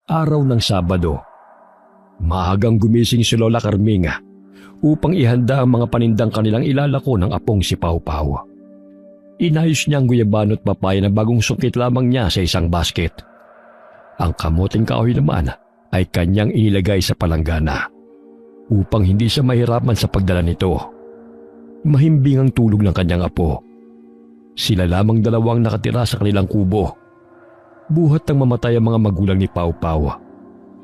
Araw ng Sabado. Maagang gumising si Lola Carming upang ihanda ang mga panindang kanilang ilalako ng apong si Pau Pau. Inayos niya ang guyabano at papaya na bagong sungkit lamang niya sa isang basket. Ang kamuting kahoy naman ay kanyang inilagay sa palanggana upang hindi siya mahirapan sa pagdala nito. Mahimbing ang tulog ng kanyang apo. Sila lamang dalawang nakatira sa kanilang kubo. Buhat ng mamatay ang mga magulang ni Pau Pau,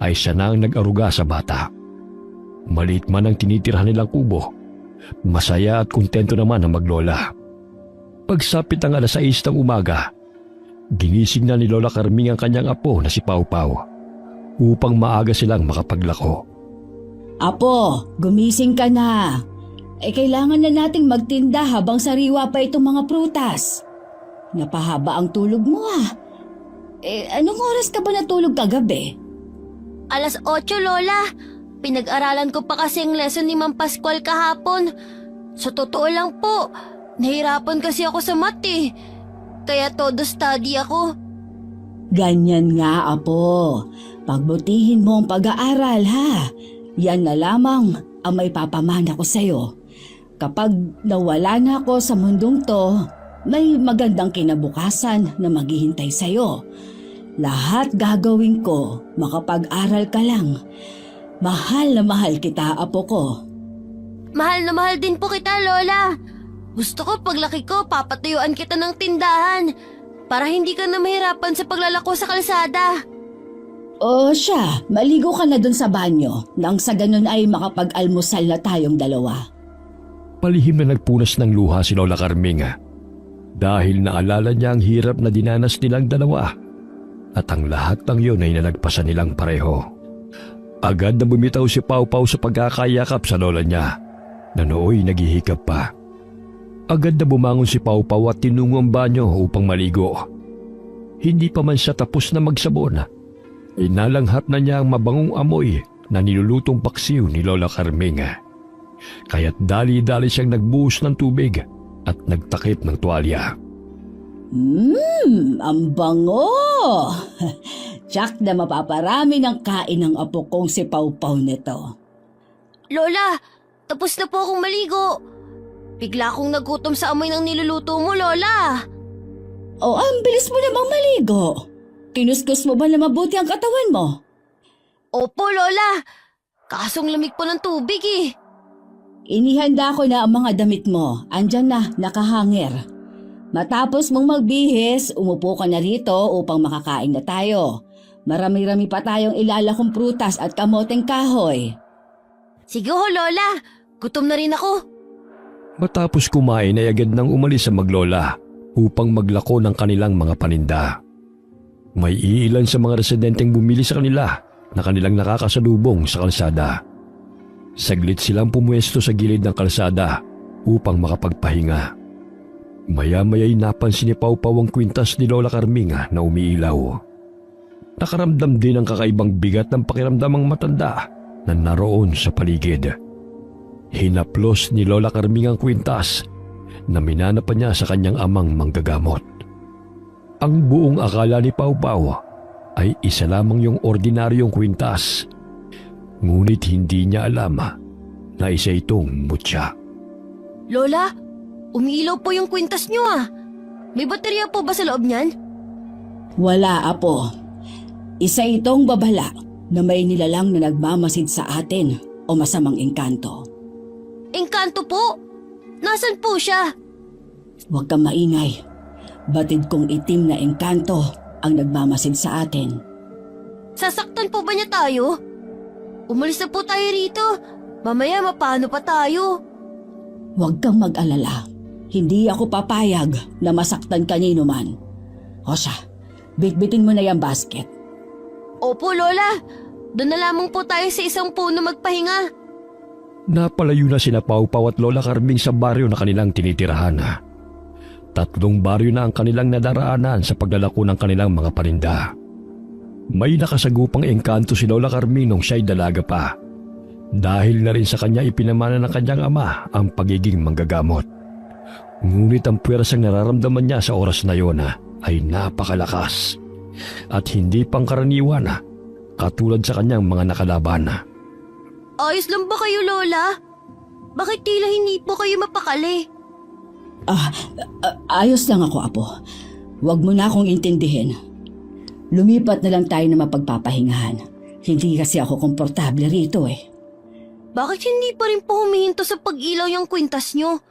ay siya na ang nag-aruga sa bata. Maliit man ang tinitirhan nilang kubo, masaya at kontento naman ang maglola. Pagsapit ang 6:00 ng umaga, ginising na ni Lola Carming ang kanyang apo na si Pau Pau upang maaga silang makapaglako. Apo, gumising ka na. Kailangan na nating magtinda habang sariwa pa itong mga prutas. Napahaba ang tulog mo anong oras ka ba natulog kagabi? 8:00, Lola. Pinag-aralan ko pa kasi ang lesson ni Ma'am Pascual kahapon. Sa totoo lang po, nahirapan kasi ako sa math Kaya todo study ako. Ganyan nga, Apo. Pagbutihin mo ang pag-aaral, ha? Yan na lamang ang may papamana ko sa'yo. Kapag nawala na ako sa mundong to, may magandang kinabukasan na maghihintay sa'yo. Lahat gagawin ko, makapag-aral ka lang. Mahal na mahal kita, Apo ko. Mahal na mahal din po kita, Lola. Gusto ko paglaki ko, papatuyuan kita ng tindahan para hindi ka na mahirapan sa paglalako sa kalsada. O siya, maligo ka na dun sa banyo nang sa ganun ay makapag-almusal na tayong dalawa. Palihim na nagpunas ng luha si Lola Carming dahil naalala niya ang hirap na dinanas nilang dalawa at ang lahat ng yun ay nalagpasan nilang pareho. Agad na bumitaw si Pau Pau sa pagkakayakap sa lola niya na nooy naghihikap pa. Agad na bumangon si Pau Pau at tinungo ang banyo upang maligo. Hindi pa man siya tapos na magsabon, inalanghap na niya ang mabangong amoy na nilulutong paksiw ni Lola Carming. Kaya't dali-dali siyang nagbuhos ng tubig at nagtakip ng tuwalya. Ang bango! Tsak na mapaparami ng kain ng apo kong si Pau Pau nito. Lola, tapos na po akong maligo. Bigla akong nagutom sa amoy ng niluluto mo, Lola. Ang bilis mo namang maligo. Kinuskus mo ba na mabuti ang katawan mo? Opo, Lola. Kasong lamig po ng tubig Inihanda ko na ang mga damit mo. Andyan na, nakahanger. Matapos mong magbihis, umupo ka na rito upang makakain na tayo. Marami-rami pa tayong ilalakong prutas at kamoteng kahoy. Sige ho, Lola. Gutom na rin ako. Matapos kumain ay agad nang umalis sa maglola upang maglako ng kanilang mga paninda. May iilan sa mga residenteng bumili sa kanila na kanilang nakakasalubong sa kalsada. Saglit silang pumuesto sa gilid ng kalsada upang makapagpahinga. Maya-maya'y napansin ni Pau Pau ang kwintas ni Lola Carming na umiilaw. Nakaramdam din ang kakaibang bigat ng pakiramdam ang matanda na naroon sa paligid. Hinaplos ni Lola Carming ang kwintas na minana pa niya sa kanyang amang manggagamot. Ang buong akala ni Pau Pau ay isa lamang yung ordinaryong kwintas. Ngunit hindi niya alam na isa itong mutya. Lola, umiilaw po yung kwintas nyo May baterya po ba sa loob niyan? Wala, Apo. Isa itong babala na may nilalang na nagmamasid sa atin o masamang engkanto. Engkanto po? Nasaan po siya? Huwag kang maingay. Batid kong itim na engkanto ang nagmamasid sa atin. Sasaktan po ba niya tayo? Umalis na po tayo rito. Mamaya mapano pa tayo? Huwag kang mag-alala. Hindi ako papayag na masaktan kanino man. O siya, bitbitin mo na yung basket. Opo, Lola. Doon na lamang po tayo sa isang puno magpahinga. Napalayo na sina Pau Pau at Lola Carming sa baryo na kanilang tinitirahan. 3 baryo na ang kanilang nadaraanan sa paglalako ng kanilang mga paninda. May nakasagupang engkanto si Lola Carming nung siya'y dalaga pa. Dahil na rin sa kanya ipinamana ng kanyang ama ang pagiging manggagamot. Ngunit ang puwersang nararamdaman niya sa oras na yon ay napakalakas at hindi pangkaraniwan katulad sa kanyang mga nakalaban. Ayos lang ba kayo, Lola? Bakit tila hindi po kayo mapakali? Ayos lang ako, Apo. Huwag mo na akong intindihin. Lumipat na lang tayo na mapagpapahingahan. Hindi kasi ako komportable rito eh. Bakit hindi pa rin po humihinto sa pag-ilaw yung kwintas nyo?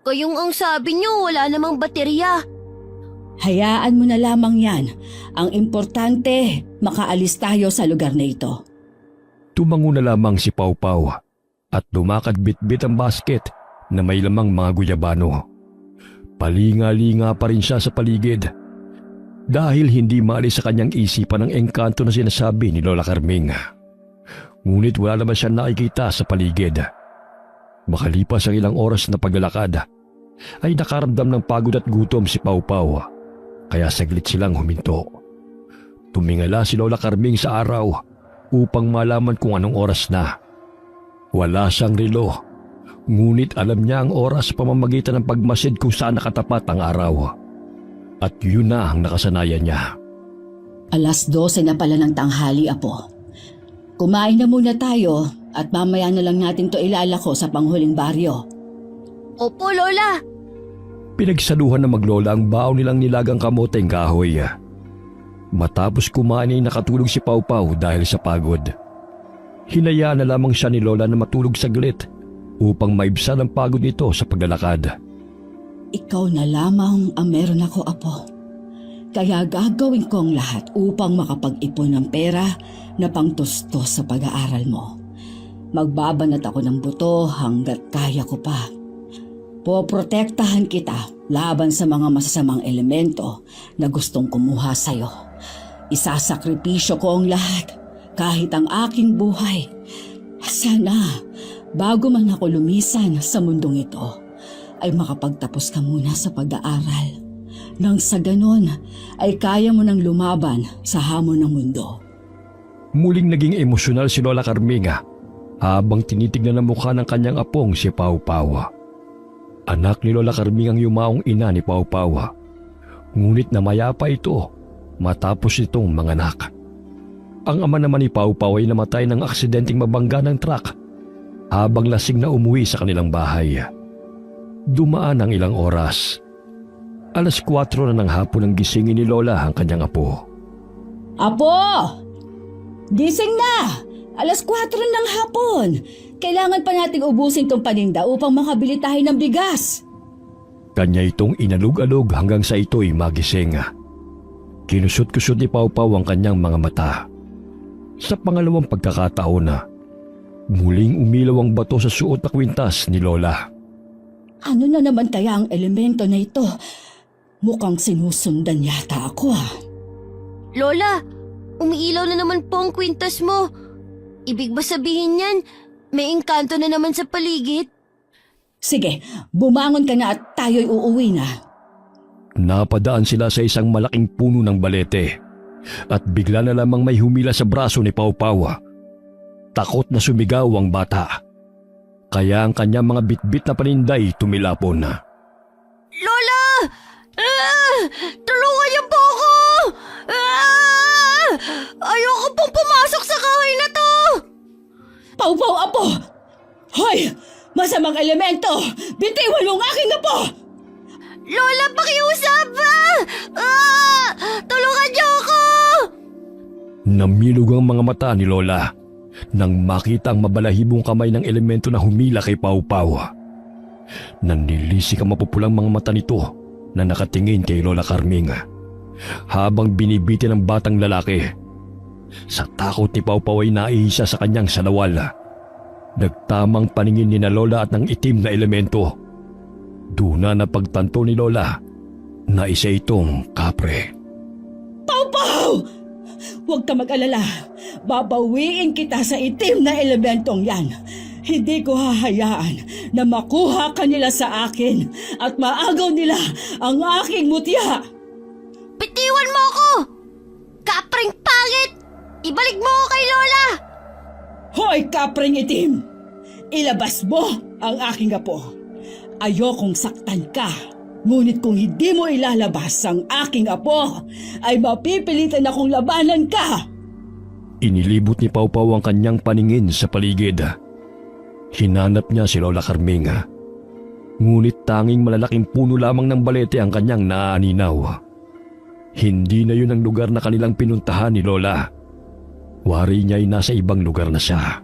Kayong ang sabi nyo, wala namang baterya. Hayaan mo na lamang yan. Ang importante, makaalis tayo sa lugar na ito. Tumango na lamang si Pau Pau at lumakad bitbit ang basket na may lamang mga guyabano. Palinga-linga pa rin siya sa paligid dahil hindi maalis sa kanyang isipan ang engkanto na sinasabi ni Lola Carming. Ngunit wala naman siya nakikita sa paligid. Makalipas ang ilang oras na paglalakad, ay nakaramdam ng pagod at gutom si Pau Pau, kaya saglit silang huminto. Tumingala si Lola Carming sa araw upang malaman kung anong oras na. Wala siyang relo, ngunit alam niya ang oras sa pamamagitan ng pagmasid kung saan nakatapat ang araw. At yun na ang nakasanayan niya. 12:00 na pala ng tanghali, Apo. Kumain na muna tayo at mamaya na lang natin to ilalako sa panghuling baryo. Opo, Lola. Pinagsaluhan na maglola ang baon nilang nilagang kamoteng kahoy. Matapos kumain ay nakatulog si Pau Pau dahil sa pagod. Hinayaan na lamang siya ni Lola na matulog saglit upang maibsan ang pagod nito sa paglalakad. Ikaw na lamang ang meron ako, Apo. Kaya gagawin ko ang lahat upang makapag-ipon ng pera na pangtustos sa pag-aaral mo. Magbabanat ako ng buto hanggat kaya ko pa. Poprotektahan kita laban sa mga masasamang elemento na gustong kumuha sa'yo. Isasakripisyo ko ang lahat, kahit ang aking buhay. Sana, bago man ako lumisan sa mundong ito, ay makapagtapos ka muna sa pag-aaral. Nang sa ganon, ay kaya mo nang lumaban sa hamon ng mundo. Muling naging emosyonal si Lola Carming habang tinitignan ang mukha ng kanyang apong si Pau Pau. Anak ni Lola Carming ang yumaong ina ni Pau Pau. Ngunit namaya pa ito matapos itong manganak. Ang ama naman ni Pau Pau ay namatay ng aksidenteng mabangga ng truck habang lasing na umuwi sa kanilang bahay. Dumaan ang ilang oras. 4:00 na ng hapon ang gisingin ni Lola ang kanyang apo. Apo! Gising na! 4:00 ng hapon! Kailangan pa nating ubusin tong paninda upang makabili tayo ng bigas. Kanya itong inalug-alug hanggang sa ito'y magising. Kinusot-kusot ni Pau Pau ang kanyang mga mata. Sa pangalawang pagkakataon muling umilaw ang bato sa suot na kwintas ni Lola. Ano na naman kaya ang elemento na ito? Mukhang sinusundan yata ako Lola, umiilaw na naman po ang kwintas mo. Ibig ba sabihin yan, may engkanto na naman sa paligid? Sige, bumangon ka na at tayo'y uuwi na. Napadaan sila sa isang malaking puno ng balete at bigla na lamang may humila sa braso ni Pau Pau. Takot na sumigaw ang bata. Kaya ang kanyang mga bitbit na paninday tumilapon. Lola! Tulungan niyo po ako! Ayoko pong pumasok sa kahoy na to! Pau Pau, Apo! Hoy! Masamang elemento! Bitiwan mo ang aking apo! Lola, pakiusap! Tulungan niyo ako! Namilog ang mga mata ni Lola nang makita ang mabalahibong kamay ng elemento na humila kay Pau Pau. Nanlilisik ang mapupulang mga mata nito na nakatingin kay Lola Carming habang binibitin ang batang lalaki. Sa takot ni Pau Pau ay naihisa sa kanyang salawal. Nagtamang paningin ni na Lola at ng itim na elemento. Doon na napagtanto ni Lola na isa itong kapre. Pau Pau! Huwag ka mag-alala. Babawiin kita sa itim na elementong yan. Hindi ko hahayaan na makuha ka nila sa akin at maagaw nila ang aking mutya. Bitiwan mo ako! Kapring pangit! Ibalik mo ako kay Lola! Hoy, kapring itim! Ilabas mo ang aking apo. Ayokong saktan ka. Ngunit kung hindi mo ilalabas ang aking apo, ay mapipilitan akong labanan ka. Inilibot ni Paupaw ang kanyang paningin sa paligid. Hinanap niya si Lola Carming. Ngunit tanging malalaking puno lamang ng balete ang kanyang naaaninaw. Hindi na yun ang lugar na kanilang pinuntahan ni Lola. Wari niya ay nasa ibang lugar na siya.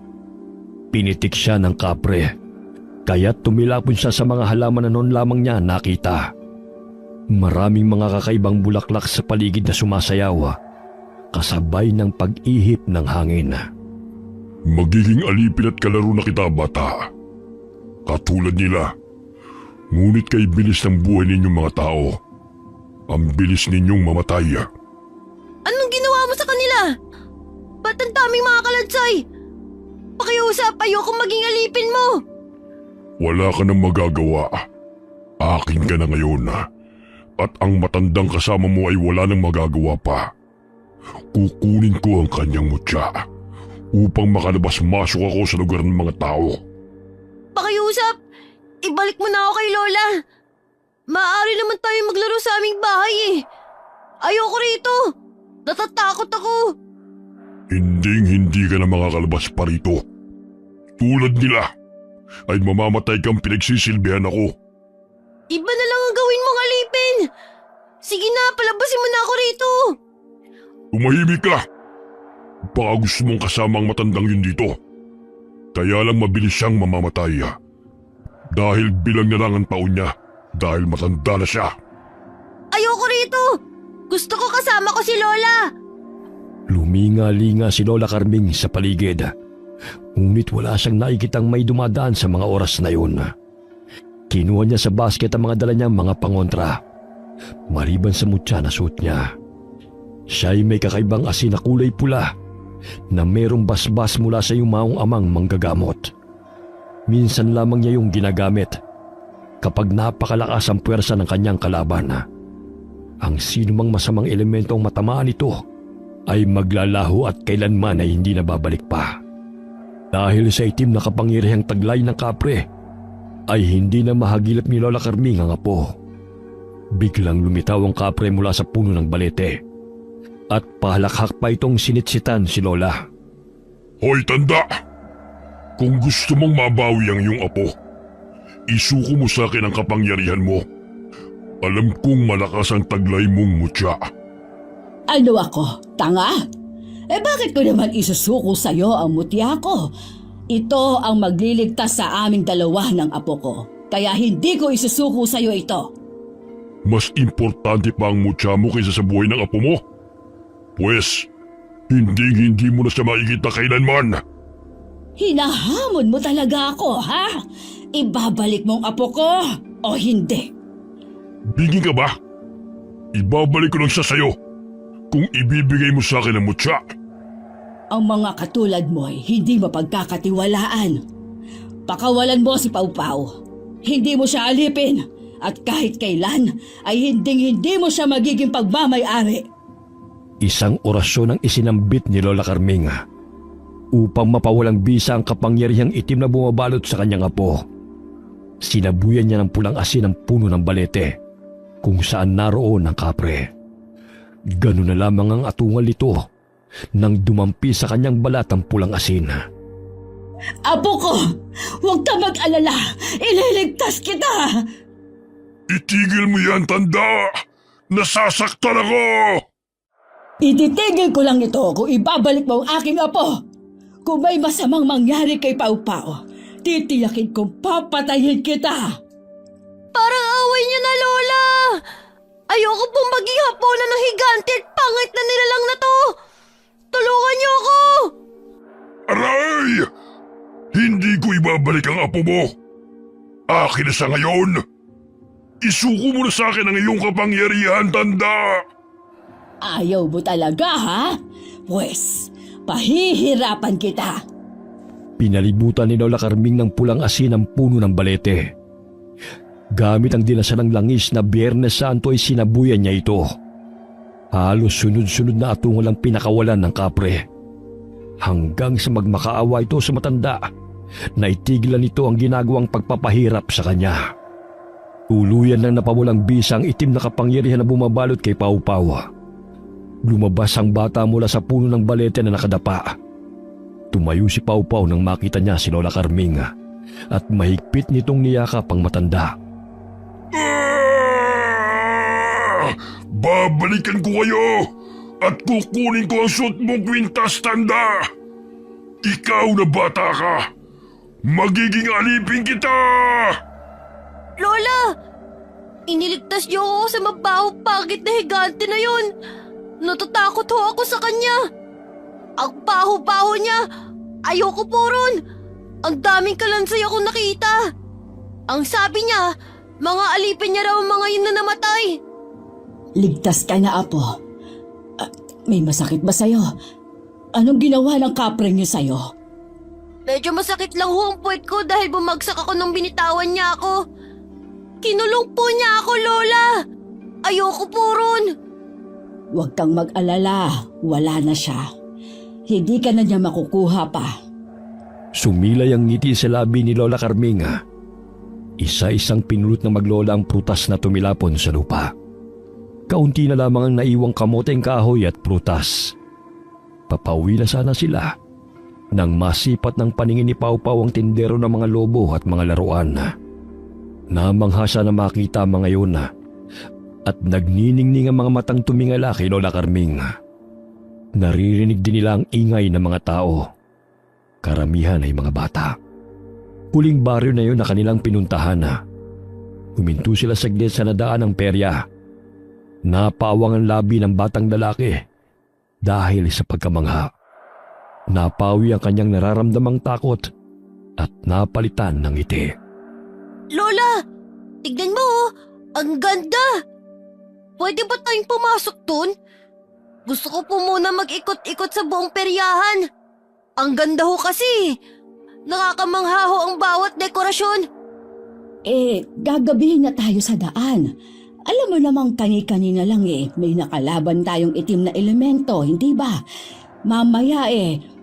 Pinitik siya ng kapre, kaya't tumilapon siya sa mga halaman na noon lamang niya nakita. Maraming mga kakaibang bulaklak sa paligid na sumasayaw, kasabay ng pag-ihip ng hangin. Magiging alipin at kalaro na kita, bata. Katulad nila. Ngunit kay bilis ng buhay ninyong mga tao. Ang bilis ninyong mamatay. Anong ginawa mo sa kanila? Ba't ang daming mga kalansay? Pakiusap, ayokong maging alipin mo. Wala ka nang magagawa. Akin ka na ngayon. At ang matandang kasama mo ay wala nang magagawa pa. Kukunin ko ang kanyang mutya upang makalabas-masok ako sa lugar ng mga tao. Pakiusap, ibalik mo na ako kay Lola. Maaari naman tayo maglaro sa aming bahay eh. Ayoko rito. Natatakot ako. Hindi ka na makakalabas pa rito. Tulad nila, ay mamamatay kang pinagsisilbihan ako. Iba na lang ang gawin mong alipin. Sige na, palabasin mo na ako rito. Tumahimik ka! Baka gusto mong kasama ang matandang yun dito. Kaya lang mabilis siyang mamamatay. Dahil bilang na lang ang taon niya, dahil matanda na siya. Ayoko rito. Gusto ko kasama ko si Lola. Luminga-linga si Lola Carming sa paligid. Ngunit wala siyang nakikitang may dumadaan sa mga oras na yun. Kinuha niya sa basket ang mga dala niyang mga pangontra. Maliban sa mutya na suot niya. Siya ay may kakaibang asin na kulay pula na merong basbas mula sa yumaong amang manggagamot. Minsan lamang niya yung ginagamit kapag napakalakas ang puwersa ng kanyang kalaban. Ang sinumang masamang elementong matamaan ito ay maglalaho at kailanman ay hindi nababalik pa. Dahil sa itim na kapangyarihang taglay ng kapre, ay hindi na mahagilap ni Lola Carming ang apo. Biglang lumitaw ang kapre mula sa puno ng balete at pahalakhak pa itong sinitsitan si Lola. Hoy tanda! Kung gusto mong mabawi ang iyong apo, isuko mo sa akin ang kapangyarihan mo. Alam kong malakas ang taglay mong mutya. Ano ako? Tanga? Bakit ko naman isusuko sa'yo ang mutya ko? Ito ang magliligtas sa aming dalawa ng apo ko. Kaya hindi ko isusuko sa'yo ito. Mas importante pa ang mutya mo kaysa sa buhay ng apo mo? Pwes, hindi mo na siya makikita kailanman. Hinahamon mo talaga ako, ha? Ibabalik mo ang apo ko o hindi? Bingi ka ba? Ibabalik ko lang siya sa'yo kung ibibigay mo sa akin ang mutya. Ang mga katulad mo ay hindi mapagkakatiwalaan. Pakawalan mo si Paupaw. Hindi mo siya alipin at kahit kailan ay hindi mo siya magiging pagmamay-ari. Isang orasyon ang isinambit ni Lola Carming upang mapawalang bisa ang kapangyarihang itim na bumabalot sa kanyang apo. Sinabuyan niya ng pulang asin ang puno ng balete kung saan naroon ang kapre. Ganun na lamang ang atungal nito nang dumampi sa kanyang balat ang pulang asin. Apo ko, huwag ka mag-alala. Ililigtas kita. Itigil mo yan, tanda! Nasasaktan ako! Ititigil ko lang ito kung ibabalik mo ang aking apo. Kung may masamang mangyari kay Paupaw, titiyakin kong papatayin kita. Parang away niyo na, Lola. Ayoko pong maging hapunan ng higante at pangit na nilalang na to. Tulungan niyo ako. Aray! Hindi ko ibabalik ang apo mo. Akin na sa ngayon. Isuko mo na sa akin ang iyong kapangyarihan, tanda! Ayaw mo talaga, ha? Pwes, pahihirapan kita. Pinalibutan ni Lola Carming ng pulang asin ang puno ng balete. Gamit ang dinasalang langis na Biyernes Santo ay sinabuyan niya ito. Halos sunod-sunod na atungal ang pinakawalan ng kapre. Hanggang sa magmakaawa ito sa matanda, naitigilan nito ang ginagawang pagpapahirap sa kanya. Tuluyan lang napawalang bisa ang itim na kapangyarihan na bumabalot kay Paupaw. Lumabas ang bata mula sa puno ng balete na nakadapa. Tumayo si Pau Pau nang makita niya si Lola Carming at mahigpit nitong niyakap ang matanda. Babalikan ko kayo at kukunin ko ang suot mong kwintas, tanda! Ikaw na bata ka! Magiging alipin kita! Lola! Iniligtas niyo ako sa mabaho-pagit na higante na yun. Natatakot ho ako sa kanya. Ang baho-baho niya. Ayoko po ron. Ang daming kalansay akong nakita. Ang sabi niya, mga alipin niya raw ang mga yun na namatay. Ligtas ka na, Apo. May masakit ba sa'yo? Anong ginawa ng kapre niyo sa'yo? Medyo masakit lang ho ang puwet ko dahil bumagsak ako nung binitawan niya ako. Kinulong po niya ako, Lola. Ayoko po ron. Huwag kang mag-alala. Wala na siya. Hindi ka na niya makukuha pa. Sumilay ang ngiti sa labi ni Lola Carming. Isa-isang pinulot ng maglola ang prutas na tumilapon sa lupa. Kaunti na lamang ang naiwang kamoteng kahoy at prutas. Papauwi na sana sila nang masipat ng paningin ni Pau Pau ang tindero ng mga lobo at mga laruan. Namangha siya na makita mga yun at nagniningning ang mga matang tumingala kay Lola Carming. Naririnig din nila ang ingay ng mga tao. Karamihan ay mga bata. Huling baryo na yun na kanilang pinuntahan. Huminto sila saglit sa nadaan ng perya. Napawang ang labi ng batang lalaki dahil sa pagkamangha. Napawi ang kanyang nararamdamang takot at napalitan ng ngiti. Lola, tignan mo oh. Ang ganda. Pwede ba tayong pumasok dun? Gusto ko po muna mag-ikot-ikot sa buong peryahan. Ang ganda ho kasi. Nakakamangha ho ang bawat dekorasyon. Gagabihin na tayo sa daan. Alam mo namang kani-kanina lang may nakalaban tayong itim na elemento, hindi ba? Mamaya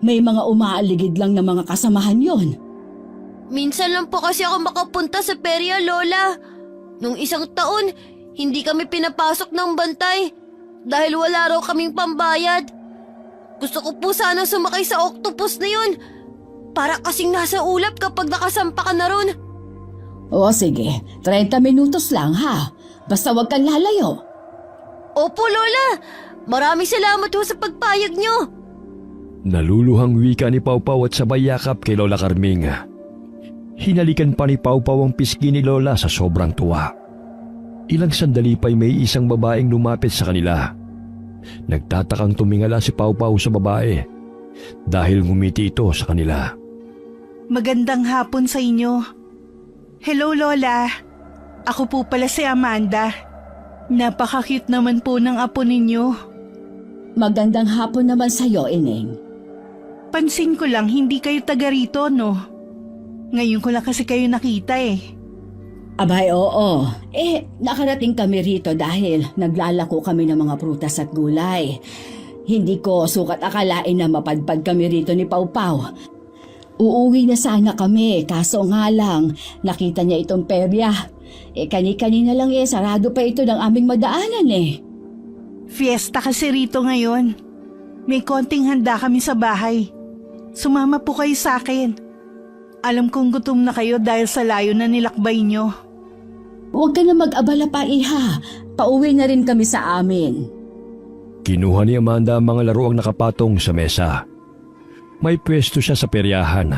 may mga umaaligid lang na mga kasamahan yon. Minsan lang po kasi ako makapunta sa perya, Lola. Nung isang taon, hindi kami pinapasok ng bantay dahil wala raw kaming pambayad. Gusto ko po sana sumakay sa octopus na yun. Para kasing nasa ulap kapag nakasampa ka na ron. O sige, 30 minutos lang ha. Basta wag kang lalayo. Opo, Lola. Maraming salamat ho sa pagpayag nyo. Naluluhang wika ni Pau Pau at sabay yakap kay Lola Carming. Hinalikan pa ni Pau Pau ang pisngi ni Lola sa sobrang tuwa. Ilang sandali pa'y may isang babaeng lumapit sa kanila. Nagtatakang tumingala si Pau Pau sa babae dahil ngumiti ito sa kanila. Magandang hapon sa inyo. Hello, Lola. Ako po pala si Amanda. Napaka-cute naman po ng apo ninyo. Magandang hapon naman sa'yo, Ineng. Pansin ko lang hindi kayo taga rito, no? Ngayon ko lang kasi kayo nakita Abay, oo. Nakarating kami rito dahil naglalako kami ng mga prutas at gulay. Hindi ko sukat akalain na mapadpad kami rito ni Pau Pau. Uuwi na sana kami, kaso nga lang, nakita niya itong perya. Kani-kanina lang sarado pa ito ng aming madaanan Fiesta kasi rito ngayon. May konting handa kami sa bahay. Sumama po kayo sa akin. Alam kong gutom na kayo dahil sa layo na nilakbay nyo. Huwag ka na mag-abala pa, Iha. Pauwi na rin kami sa amin. Kinuha ni Amanda ang mga laruang nakapatong sa mesa. May pwesto siya sa peryahan,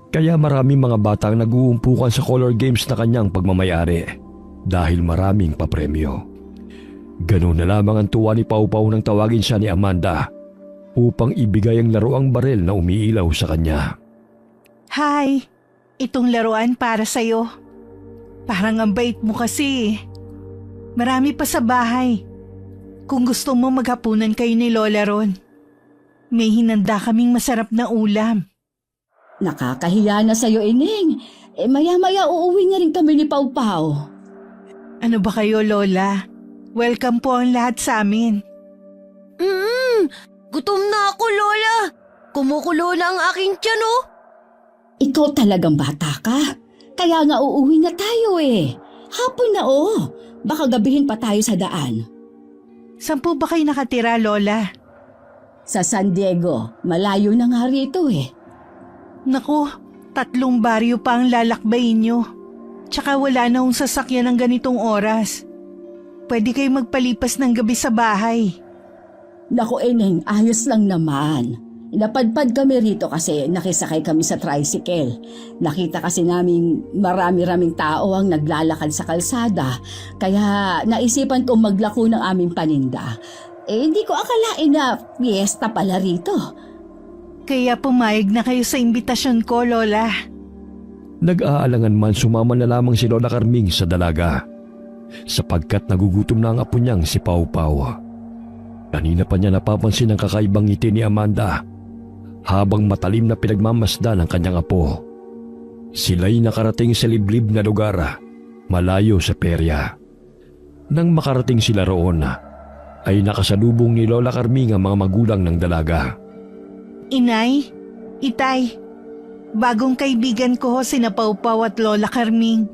kaya maraming mga batang nag-uumpukan sa color games na kanyang pagmamayari dahil maraming papremyo. Ganun na lamang ang tuwa ni Pau Pau nang tawagin siya ni Amanda upang ibigay ang laruang baril na umiilaw sa kanya. Hi, itong laruan para sa'yo. Parang ang bait mo kasi. Marami pa sa bahay. Kung gusto mo maghapunan kayo ni Lola ron. May hinanda kaming masarap na ulam. Nakakahiya na sa'yo, Ineng. Maya-maya uuwi na rin kami ni Pau Pau. Ano ba kayo, Lola? Welcome po ang lahat sa amin. Gutom na ako, Lola. Kumukulo na ang aking tiyan, oh. Ikaw talagang bata ka. Kaya nga uuwi na tayo Hapon na Baka gabihin pa tayo sa daan. Saan po ba kayo nakatira, Lola? Sa San Diego, malayo na nga rito eh. Naku, 3 baryo pa ang lalakbayin nyo. Tsaka wala na hong sasakyan ng ganitong oras. Pwede kayo magpalipas ng gabi sa bahay. Naku Eneng, ayos lang naman. Napadpad kami rito kasi nakisakay kami sa tricycle. Nakita kasi namin marami-raming tao ang naglalakad sa kalsada. Kaya naisipan kong maglako ng aming paninda. Hindi ko akalain na fiesta pala rito. Kaya pumayag na kayo sa imbitasyon ko, Lola. Nag-aalangan man sumama na lamang si Lola Carming sa dalaga sapagkat nagugutom na ang apo niyang si Pau Pau. Kanina pa niya napapansin ang kakaibang ngiti ni Amanda habang matalim na pinagmamasdan ang kanyang apo. Sila'y nakarating sa liblib na lugar, malayo sa perya. Nang makarating sila roon, ay nakasalubong ni Lola Carming ang mga magulang ng dalaga. Inay, Itay, bagong kaibigan ko ho sina Pau Pau at Lola Carming.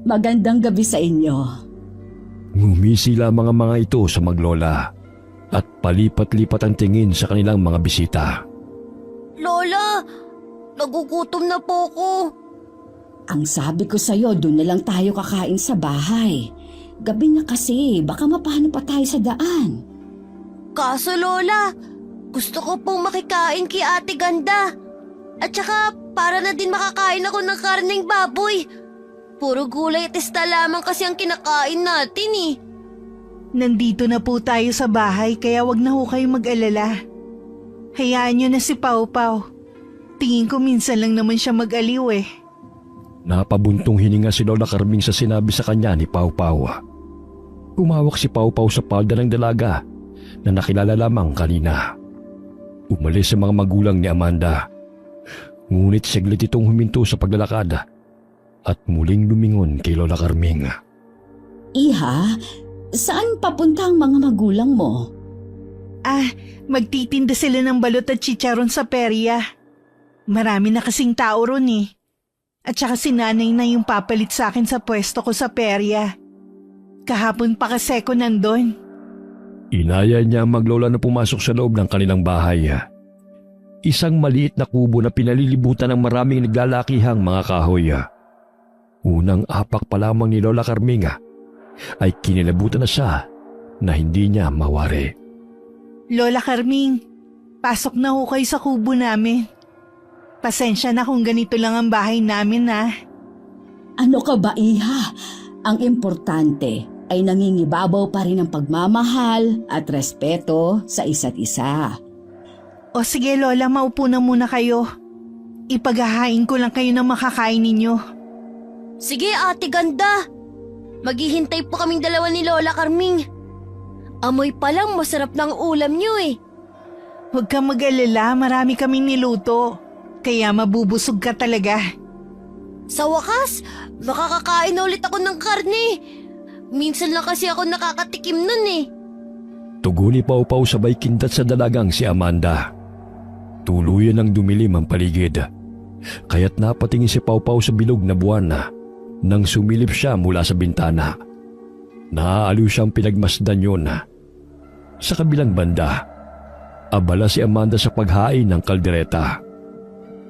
Magandang gabi sa inyo. Ngumisi lamang ang mga ito sa maglola at palipat-lipat ang tingin sa kanilang mga bisita. Lola, nagugutom na po ko. Ang sabi ko sa'yo, doon na lang tayo kakain sa bahay. Gabi na kasi, baka mapano pa tayo sa daan. Kaso Lola, gusto ko pong makikain kay Ate Ganda. At saka para na din makakain ako ng karneng baboy. Puro gulay at isda lamang kasi ang kinakain natin eh. Nandito na po tayo sa bahay kaya wag na ho kayo mag-alala. Hayaan nyo na si Pau Pau. Tingin ko minsan lang naman siya mag-aliw eh. Napabuntong hininga si Lola Carming sa sinabi sa kanya ni Pau Pau. Kumawak si Pau Pau sa palda ng dalaga na nakilala lamang kanina. Umalis sa mga magulang ni Amanda. Ngunit saglit itong huminto sa paglalakad at muling lumingon kay Lola Carming. Iha, saan papunta ang mga magulang mo? Magtitinda sila ng balot at chicharon sa perya. Marami na kasing tao ron eh. At saka si nanay na yung papalit sa akin sa pwesto ko sa perya. Kahapon pa kasi ko nandun. Inaya niya ang maglola na pumasok sa loob ng kanilang bahay. Isang maliit na kubo na pinalilibutan ng maraming naglalakihang mga kahoy. Unang apak pa lamang ni Lola Carming ay kinilabutan na siya na hindi niya mawari. Lola Carming, pasok na ho kayo sa kubo namin. Pasensya na kung ganito lang ang bahay namin ha. Ano ka ba, Iha? Ang importante ay nangingibabaw pa rin ang pagmamahal at respeto sa isa't isa. O sige Lola, maupo na muna kayo. Ipaghahain ko lang kayo ng makakain ninyo. Sige Ate Ganda, maghihintay po kaming dalawa ni Lola Carming. Amoy pa lang masarap ng ulam niyo eh. Huwag kang mag-alala, marami kaming niluto. Kaya mabubusog ka talaga. Sa wakas, makakakain na ulit ako ng karne. Minsan lang kasi ako nakakatikim nun eh. Tugon ni Pau Pau sabay kindat sa dalagang si Amanda. Tuluyan ang dumilim ang paligid. Kaya't napatingin si Pau Pau sa bilog na buwan nang sumilip siya mula sa bintana. Naaaliw siyang pinagmasdan yun. Sa kabilang banda, abala si Amanda sa paghain ng kaldereta.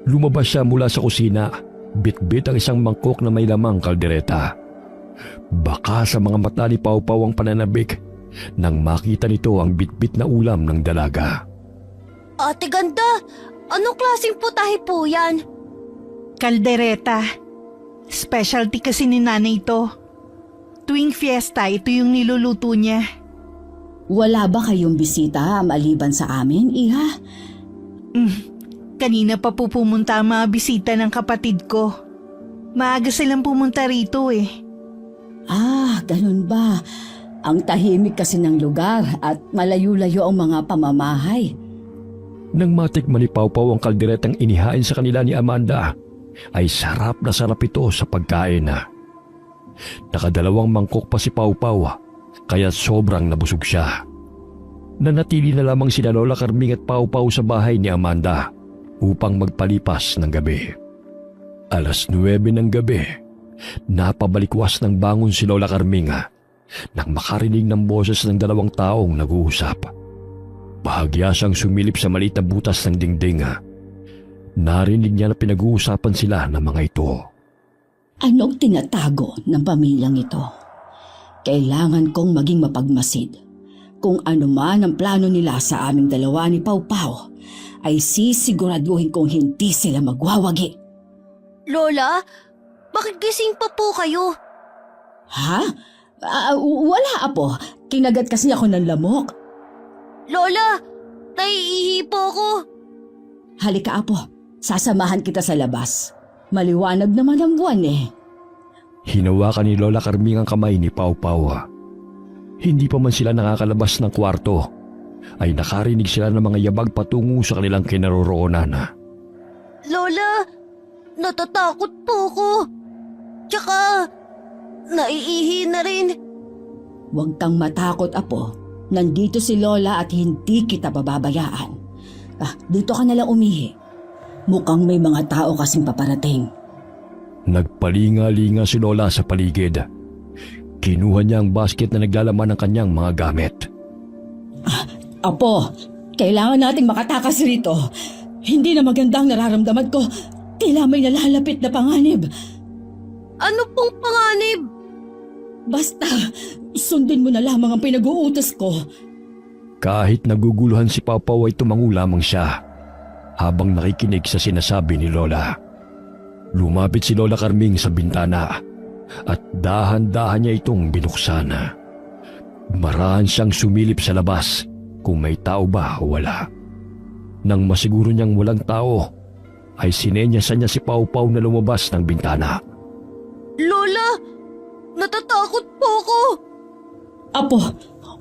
Lumabas siya mula sa kusina, bit-bit ang isang mangkok na may lamang kaldereta. Baka sa mga mata ni Pau Pau ang pananabik nang makita nito ang bit-bit na ulam ng dalaga. Ate Ganda, anong klaseng putahe po yan? Kaldereta. Specialty kasi ni nanay ito. Tuwing fiesta, ito yung niluluto niya. Wala ba kayong bisita maliban sa amin, Iha? Kanina pa po pumunta ang mga bisita ng kapatid ko. Maaga silang pumunta rito eh. Ganun ba? Ang tahimik kasi ng lugar at malayo-layo ang mga pamamahay. Nang matikman ni Pau Pau ang kalderetang inihain sa kanila ni Amanda, ay sarap na sarap ito sa pagkain. Nakadalawang mangkok pa si Pau Pau, kaya sobrang nabusog siya. Nanatili na lamang sina Lola Carming at Pau Pau sa bahay ni Amanda upang magpalipas ng gabi. 9:00 ng gabi, napabalikwas ng bangon si Lola Carming nang makarinig ng boses ng dalawang taong nag-uusap. Bahagya siyang sumilip sa maliit na butas ng dingding. Narinig niya na pinag-uusapan sila ng mga ito. Anong tinatago ng pamilyang ito? Kailangan kong maging mapagmasid. Kung ano man ang plano nila sa aming dalawa ni Pau Pau, ay sisiguraduhin kong hindi sila magwawagi. Lola, bakit gising pa po kayo? Ha? Wala, Apo. Kinagat kasi ako ng lamok. Lola, naiihi po ako. Halika, Apo. Sasamahan kita sa labas. Maliwanag naman ang buwan eh. Hinawakan ni Lola Carming ang kamay ni Pau Pau. Hindi pa man sila nakakalabas ng kwarto, ay nakarinig sila ng mga yabag patungo sa kanilang kinaroroonan. Lola, natatakot po ako. Tsaka, naiihi na rin. Huwag kang matakot, Apo. Nandito si Lola at hindi kita pababayaan. Dito ka nalang umihi. Mukhang may mga tao kasing paparating. Nagpalinga-linga si Lola sa paligid. Kinuha niya ang basket na naglalaman ng kanyang mga gamit. Apo, kailangan nating makatakas rito. Hindi na magandang nararamdaman ko. Tila may nalalapit na panganib. Ano pong panganib? Basta, sundin mo na lamang ang pinag-uutos ko. Kahit naguguluhan si Pau Pau ay tumango lamang siya habang nakikinig sa sinasabi ni Lola. Lumapit si Lola Carming sa bintana at dahan-dahan niya itong binuksan. Marahan siyang sumilip sa labas kung may tao ba o wala. Nang masiguro niyang walang tao, ay sinenyasan niya si Pau Pau na lumabas ng bintana. Lola, natatakot po ako. Apo,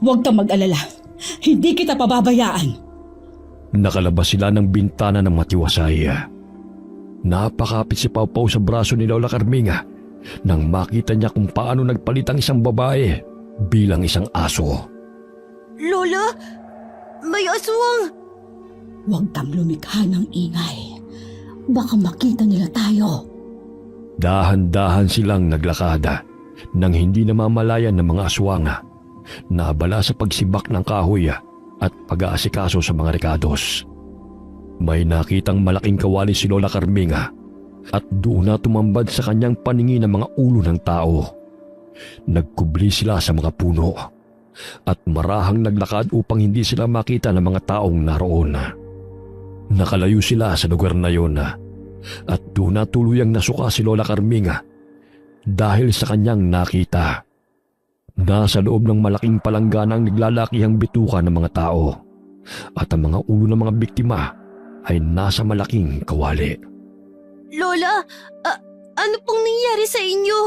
huwag kang mag-alala. Hindi kita pababayaan. Nakalabas sila ng bintana ng matiwasay. Napakapit si Pau Pau sa braso ni Lola Carming nang makita niya kung paano nagpalit ang isang babae bilang isang aso. Lola, may aswang. Huwag kang lumikha ng ingay. Baka makita nila tayo. Dahan-dahan silang naglakad nang hindi namamalayan ng mga aswang. Naabala sa pagsibak ng kahoy at pag-aasikaso sa mga rekados. May nakitang malaking kawali si Lola Carming at doon na tumambad sa kanyang paningin ang mga ulo ng tao. Nagkubli sila sa mga puno at marahang naglakad upang hindi sila makita ng mga taong naroon. Nakalayo sila sa lugar na yon at doon na tuluyang nasuka si Lola Carming dahil sa kanyang nakita. Nasa loob ng malaking palangganang naglalakihang bituka ng mga tao at ang mga ulo ng mga biktima ay nasa malaking kawali. Lola, ano pong nangyari sa inyo?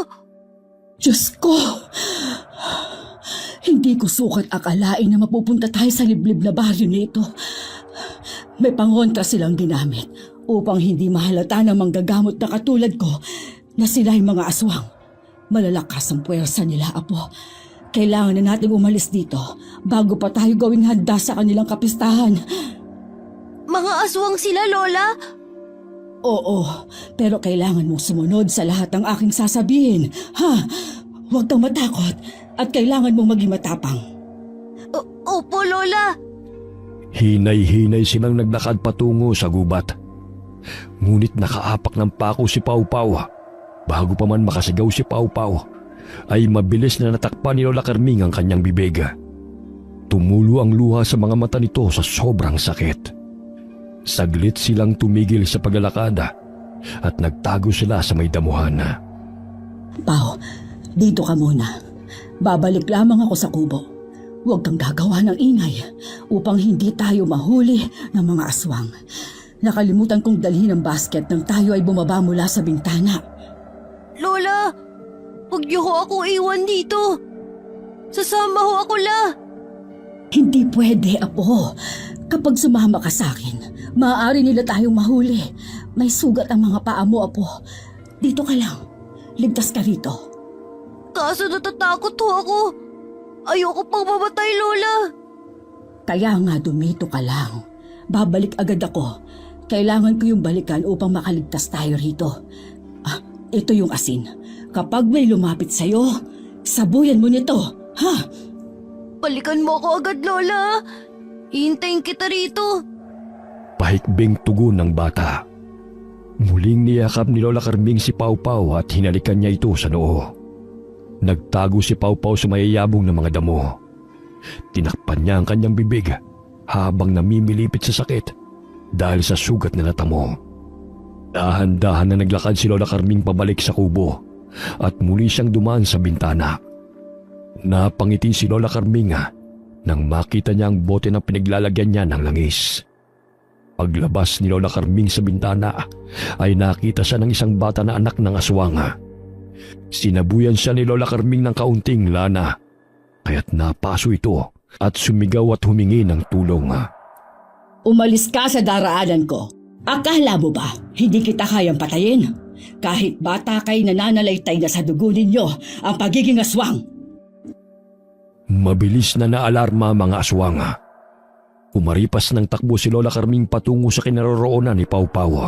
Diyos ko! Hindi ko sukat akalain na mapupunta tayo sa liblib na baryo nito. May pangontra silang ginamit upang hindi mahalata ng manggagamot na katulad ko na sila ay mga aswang. Malalakas ang puwersa nila, Apo. Kailangan na natin umalis dito bago pa tayo gawing handa sa kanilang kapistahan. Mga aswang sila, Lola? Oo, pero kailangan mong sumunod sa lahat ng aking sasabihin. Ha? Huwag kang matakot at kailangan mong maging matapang. Opo, Lola. Hinay-hinay silang naglakad patungo sa gubat. Ngunit nakaapak ng pako si Pau Pau. Bago pa man makasigaw si Pau Pau, ay mabilis na natakpan ni Lola Carming ang kanyang bibig. Tumulo ang luha sa mga mata nito sa sobrang sakit. Saglit silang tumigil sa paglalakad at nagtago sila sa may damuhan. Pau, dito ka muna. Babalik lamang ako sa kubo. Huwag kang gagawa ng ingay upang hindi tayo mahuli ng mga aswang. Nakalimutan kong dalhin ang basket nang tayo ay bumaba mula sa bintana. Lola, huwag niyo ho ako iwan dito. Sasama ho ako, La. Hindi pwede, Apo. Kapag sumama ka sa akin, maaari nila tayong mahuli. May sugat ang mga paa mo, Apo. Dito ka lang. Ligtas ka rito. Kaso natatakot ho ako. Ayoko pang mamatay, Lola. Kaya nga dumito ka lang. Babalik agad ako. Kailangan ko yung balikan upang makaligtas tayo rito. Ito yung asin. Kapag may lumapit sa'yo, sabuyan mo nito. Ha? Balikan mo ako agad, Lola. Hihintayin kita rito. Pahikbing tugon ng bata. Muling niyakap ni Lola Carming si Pau Pau at hinalikan niya ito sa noo. Nagtago si Pau Pau sa mayayabong ng mga damo. Tinakpan niya ang kanyang bibig habang namimilipit sa sakit dahil sa sugat na natamo. Dahan-dahan na naglakad si Lola Carming pabalik sa kubo at muli siyang dumaan sa bintana. Napangiti si Lola Carming nang makita niya ang bote na pinaglalagyan niya ng langis. Paglabas ni Lola Carming sa bintana ay nakita siya ng isang bata na anak ng aswang. Sinabuyan siya ni Lola Carming ng kaunting lana, kaya't napaso ito at sumigaw at humingi ng tulong. Umalis ka sa daraanan ko. Akala mo ba hindi kita kayang patayin? Kahit bata kay nananalaytay na sa dugo ninyo ang pagiging aswang. Mabilis na naalarma mga aswang. Umaripas ng takbo si Lola Carming patungo sa kinaroroonan ni Pau Pau.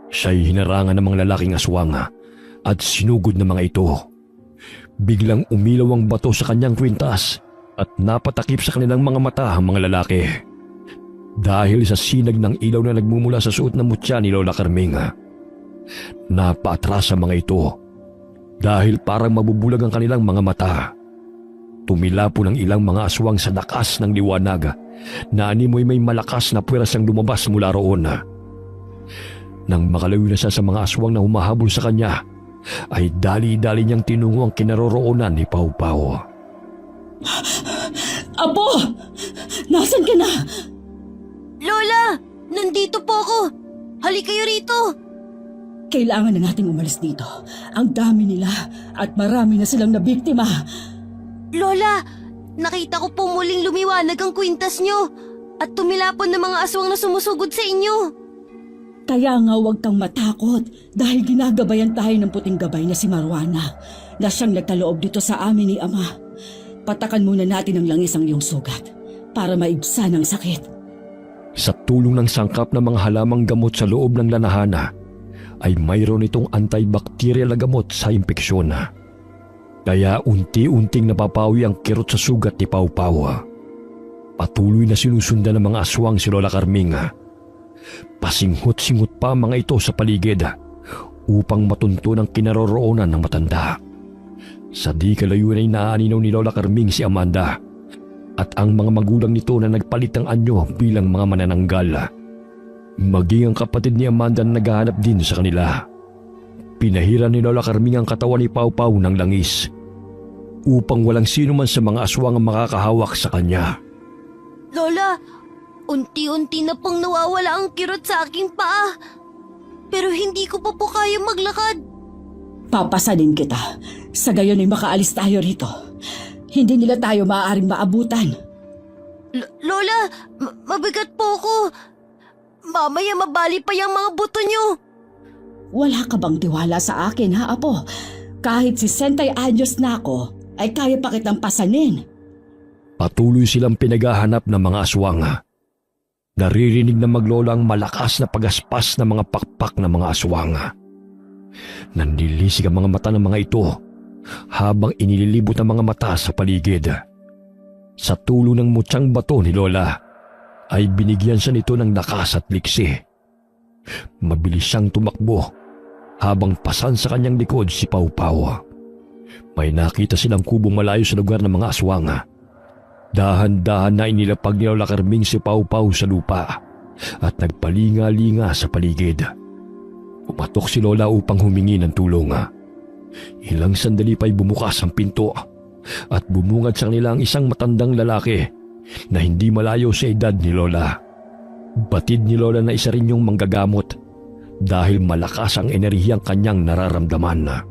Siya'y hinarangan ng mga lalaking aswang at sinugod ng mga ito. Biglang umilaw ang bato sa kanyang kwintas at napatakip sa kanilang mga mata ang mga lalaki. Dahil sa sinag ng ilaw na nagmumula sa suot ng mutya ni Lola Carming, napaatras ang mga ito dahil parang mabubulag ang kanilang mga mata. Tumilapo ng ilang mga aswang sa lakas ng liwanag na animoy may malakas na puweras ang lumabas mula roon. Nang makalayo na siya sa mga aswang na humahabol sa kanya, ay dali-dali niyang tinungo ang kinaroroonan ni Pau Pau. Apo! Nasaan ka na? Lola! Nandito po ako! Halik kayo rito! Kailangan na nating umalis dito. Ang dami nila at marami na silang nabiktima. Lola! Nakita ko po muling lumiwanag ang kwintas nyo at tumilapon ng mga aswang na sumusugod sa inyo. Kaya nga huwag kang matakot dahil ginagabayan tayo ng puting gabay na si Marwana na siyang nagkaloob dito sa amin ni Ama. Patakan muna natin ng langis ang iyong sugat para maibsan ang sakit. Sa tulong ng sangkap ng mga halamang gamot sa loob ng lanahana, ay mayroon itong antibacterial na gamot sa impeksyon. Kaya unti-unting napapawi ang kirot sa sugat ni Pau Pau. Patuloy na sinusundan ng mga aswang si Lola Carming. Pasinghot-singhot pa ang mga ito sa paligid upang matunto ng kinaroroonan ng matanda. Sa di kalayuan ay naaninaw ni Lola Carming si Amanda at ang mga magulang nito na nagpalit ng anyo bilang mga manananggal. Maging ang kapatid ni Amanda na naghahanap din sa kanila. Pinahiran ni Lola Carming ang katawan ni Pau Pau ng langis upang walang sino man sa mga aswang ang makakahawak sa kanya. Lola, unti-unti na pong nawawala ang kirot sa aking paa. Pero hindi ko pa po kaya maglakad. Papasanin kita. Sa gayon ay makaalis tayo rito. Hindi nila tayo maaaring maabutan. Lola, mabigat po ako. Mamaya mabali pa yung mga buto nyo. Wala ka bang tiwala sa akin, ha, Apo? Kahit 60 anyos na ako, ay kaya pa kitang pasanin. Patuloy silang pinaghahanap ng mga aswang. Naririnig na maglola ang malakas na pagaspas ng mga pakpak ng mga aswang. Nanlilisik ang mga mata ng mga ito habang inililibot ang mga mata sa paligid. Sa tulong ng mutyang bato ni Lola, ay binigyan siya nito ng lakas at liksi. Mabilis siyang tumakbo habang pasan sa kanyang likod si Pau Pau. May nakita silang kubong malayo sa lugar ng mga aswang. Dahan-dahan na inilapag ni Lola Carming si Pau Pau sa lupa at nagpalinga-linga sa paligid. Umatok si Lola upang humingi ng tulong. Ilang sandali pa'y bumukas ang pinto at bumungad sa kanila ang isang matandang lalaki na hindi malayo sa edad ni Lola. Batid ni Lola na isa rin yung manggagamot dahil malakas ang enerhiyang kanyang nararamdaman.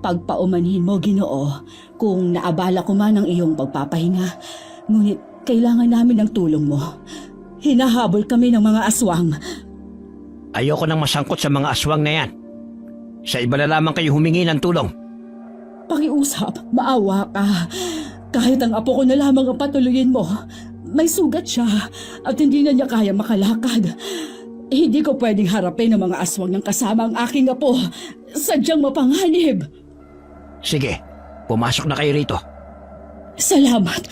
Pagpaumanhin mo, Ginoo, kung naabala ko man ang iyong pagpapahinga, ngunit kailangan namin ng tulong mo. Hinahabol kami ng mga aswang. Ayoko nang masangkot sa mga aswang na yan. Sa iba na lamang kayo humingi ng tulong. Pakiusap, maawa ka. Kahit ang apo ko na lamang ang patuloyin mo, may sugat siya at hindi na niya kaya makalakad. Hindi ko pwedeng harapin ang mga aswang ng kasama ang aking apo. Sadyang mapanganib. Sige, pumasok na kayo rito. Salamat.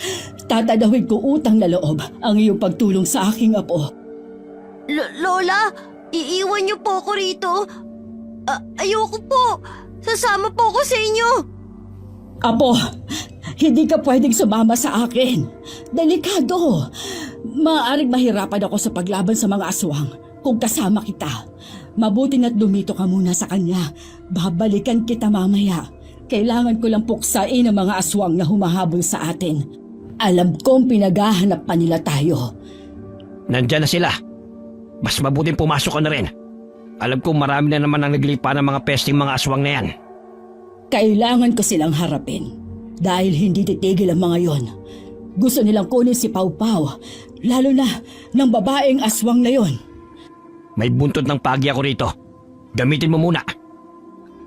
Tatanawin ko utang na loob ang iyong pagtulong sa aking apo. Lola, iiwan niyo po ako rito. Ayoko po. Sasama po ako sa inyo. Apo, hindi ka pwedeng sumama sa akin. Delikado. Maaaring mahirapan ako sa paglaban sa mga aswang kung kasama kita. Mabuti na't lumito ka muna sa kanya. Babalikan kita mamaya. Kailangan ko lang puksain ang mga aswang na humahabol sa atin. Alam kong pinaghahanap pa nila tayo. Nandyan na sila. Mas mabuting pumasok ka na rin. Alam ko marami na naman ang naglipa ng mga pesting mga aswang na yan. Kailangan ko silang harapin. Dahil hindi titigil ang mga yon. Gusto nilang kunin si Pau Pau. Lalo na ng babaeng aswang na yon. May buntod ng pagi ako rito. Gamitin mo muna.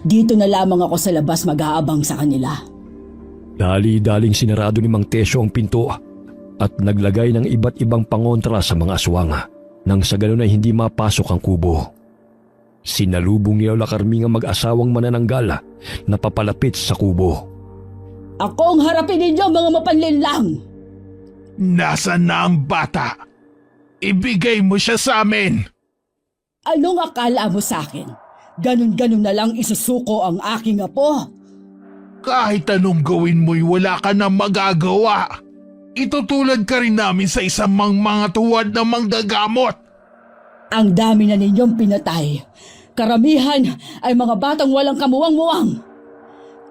Dito na lamang ako sa labas mag-aabang sa kanila. Dali-daling sinarado ni Mang Tesyo ang pinto at naglagay ng iba't ibang pangontra sa mga aswang nang sa ganon ay hindi mapasok ang kubo. Sinalubong ni Lola Carming ang mag-asawang manananggal na papalapit sa kubo. Ako ang harapin ninyo, mga mapanlinlang! Nasaan na ang bata? Ibigay mo siya sa amin! Anong akala mo sa akin? Ganun-ganun na lang isusuko ang aking apo. Kahit anong gawin mo'y wala ka na magagawa. Itutulad ka rin namin sa isang mga tuwad na manggagamot. Ang dami na ninyong pinatay. Karamihan ay mga batang walang kamuwang-muwang.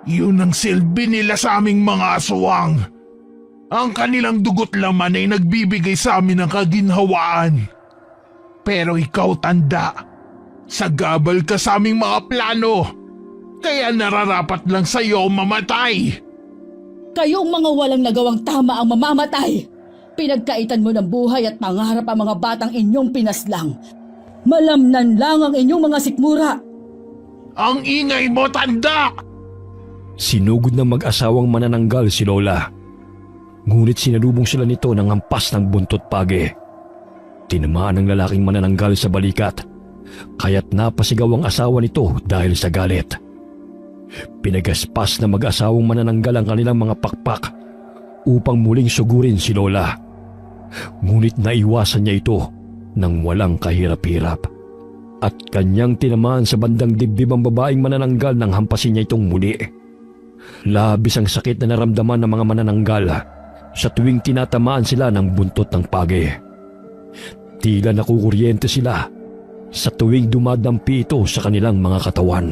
Yun ang silbi nila sa aming mga aswang. Ang kanilang dugot laman ay nagbibigay sa amin ng kaginhawaan. Pero ikaw, tanda, sagabal ka sa aming mga plano. Kaya nararapat lang sa iyo mamatay. Kayong mga walang nagawang tama ang mamamatay. Pinagkaitan mo ng buhay at pangarap ang mga batang inyong pinaslang. Malamnan lang ang inyong mga sikmura. Ang ingay mo, tanda! Sinugod ng mag-asawang manananggal si Lola. Ngunit sinalubong sila nito ng hampas ng buntot pagi. Tinamaan ng lalaking manananggal sa balikat, kaya't napasigaw ang asawa nito dahil sa galit. Pinagaspas na mag-asawang manananggal ang kanilang mga pakpak upang muling sugurin si Lola. Ngunit naiwasan niya ito nang walang kahirap-hirap. At kanyang tinamaan sa bandang dibdib ang babaeng manananggal nang hampasin niya itong muli. Labis ang sakit na naramdaman ng mga manananggal sa tuwing tinatamaan sila ng buntot ng pagi. Tila nakukuryente sila sa tuwing dumadampi ito sa kanilang mga katawan.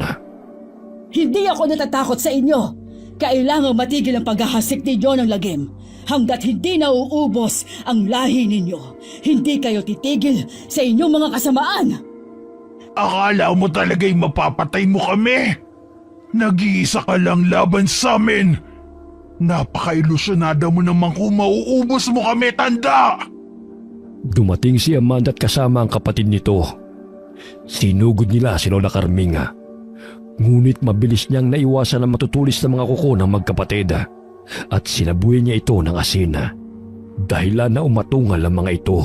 Hindi ako natatakot sa inyo. Kailangang matigil ang paghahasik ninyo ng lagim. Hanggat hindi nauubos ang lahi ninyo, hindi kayo titigil sa inyong mga kasamaan. Akala mo talaga'y mapapatay mo kami? Nag-iisa ka lang laban sa amin. Napaka-ilusyonada mo naman kung mauubos mo kami, tanda! Dumating si Amanda at kasama ang kapatid nito. Sinugod nila si Lola Carming. Ngunit mabilis niyang naiwasan ang matutulis na mga kuko ng magkapatid at sinabuhay niya ito ng asin. Dahilan na umatungal ang mga ito.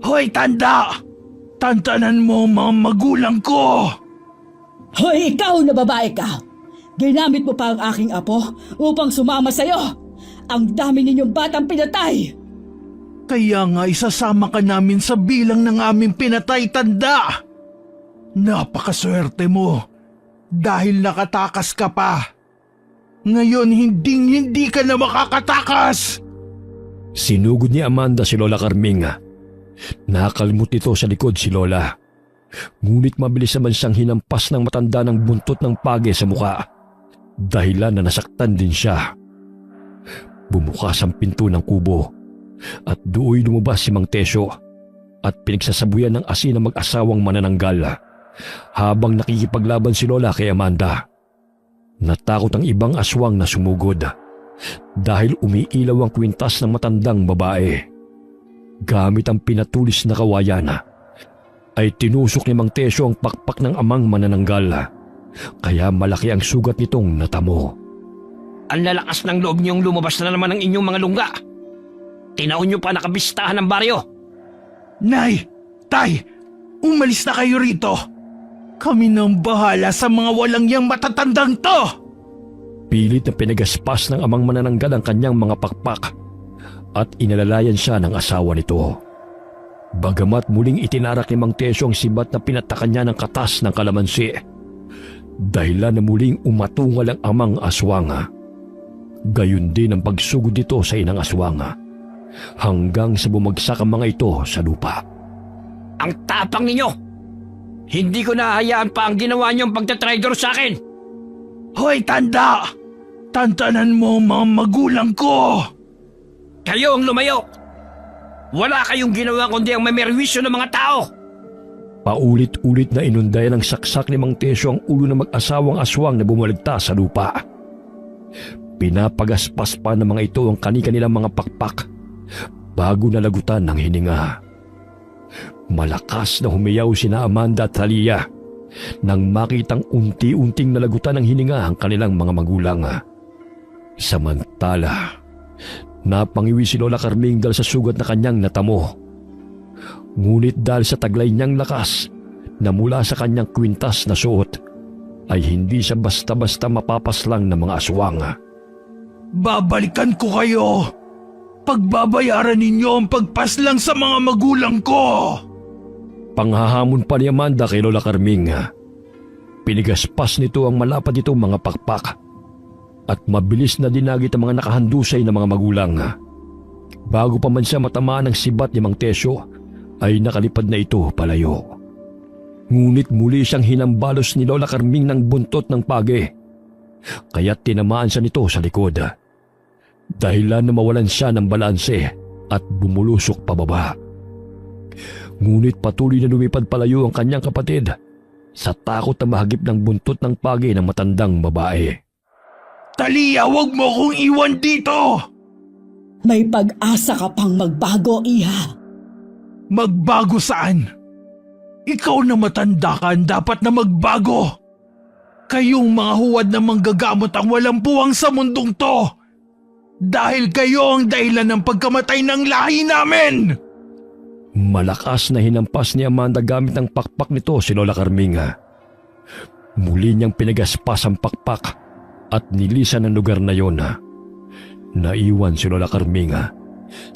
Hoy, tanda! Tantanan mo mga magulang ko! Hoy, ikaw na babae ka! Ginamit mo pa ang aking apo upang sumama sa'yo! Ang dami ninyong batang pinatay! Kaya nga isasama ka namin sa bilang ng aming pinatay, tanda! Napakaswerte mo dahil nakatakas ka pa. Ngayon hindi ka na makakatakas! Sinugod ni Amanda si Lola Carming. Nakalimut nito sa likod si Lola. Ngunit mabilis naman siyang hinampas ng matanda ng buntot ng pagi sa muka. Dahilan na nasaktan din siya. Bumukas ang pinto ng kubo at doon lumabas si Mang Tesyo at pinagsasabuyan ng asin ng mag-asawang manananggal habang nakikipaglaban si Lola kay Amanda. Natakot ang ibang aswang na sumugod dahil umiilaw ang kwintas ng matandang babae. Gamit ang pinatulis na kawayan ay tinusok ni Mang Tesyo ang pakpak ng amang manananggal, kaya malaki ang sugat nitong natamo. Ang lalakas ng loob niyong lumabas na naman ng inyong mga lungga. Tinaon niyo pa nakabistahan ng baryo. Nay! Tay! Umalis na kayo rito! Kami nang bahala sa mga walang yang matatandang to! Pilit na pinagaspas ng amang manananggal ang kanyang mga pakpak at inalalayan siya ng asawa nito. Bagamat muling itinarak ni Mang Tesyo ang sibat na pinatakan niya ng katas ng kalamansi, dahilan na muling umatungal ang amang aswang. Gayon din ang pagsugod dito sa inang aswang hanggang sa bumagsak ang mga ito sa lupa. Ang tapang ninyo! Hindi ko nahahayaan pa ang ginawa niyong pagtatraidor sa akin! Hoy, tanda! Tantanan mo ang mga magulang ko! Kayo ang lumayo! Wala kayong ginawa kundi ang mamerwisyo ng mga tao! Paulit-ulit na inundayan ng saksak ni Mang Tesyo ang ulo ng mag-asawang aswang na bumaligtas sa lupa. Pinapagaspas pa ng mga ito ang kani-kanilang mga pakpak bago nalagutan ng hininga. Malakas na humiyaw sina Amanda at Thalia nang makitang unti-unting nalagutan ng hininga ang kanilang mga magulang. Samantala, napangiwi si Lola Carming dahil sa sugat na kanyang natamo. Ngunit dahil sa taglay niyang lakas na mula sa kanyang kwintas na suot, ay hindi siya basta-basta mapapaslang ng mga aswang. Babalikan ko kayo! Pagbabayaran ninyo ang pagpaslang sa mga magulang ko! Panghahamon pa ni Amanda kay Lola Carming. Pinigaspas nito ang malapad nitong mga pakpak at mabilis na dinagit ang mga nakahandusay na mga magulang. Bago pa man siya matamaan ng sibat ni Mang Tesyo, ay nakalipad na ito palayo. Ngunit muli siyang hinambalos ni Lola Carming ng buntot ng pagi, kaya't tinamaan siya nito sa likod. Dahilan na mawalan siya ng balanse at bumulusok pababa. Ngunit patuloy na lumipad palayo ang kanyang kapatid sa takot na mahagip ng buntot ng pagi ng matandang babae. Thalia, huwag mo kong iwan dito! May pag-asa ka pang magbago, Iha. Magbago saan? Ikaw na matanda ka, dapat na magbago. Kayong mga huwad na manggagamot ang walang puwang sa mundong to. Dahil kayo ang dahilan ng pagkamatay ng lahi namin! Malakas na hinampas ni Amanda gamit ng pakpak nito si Lola Carming. Muli niyang pinagaspas ang pakpak at nilisan ang lugar na yon. Naiwan si Lola Carming.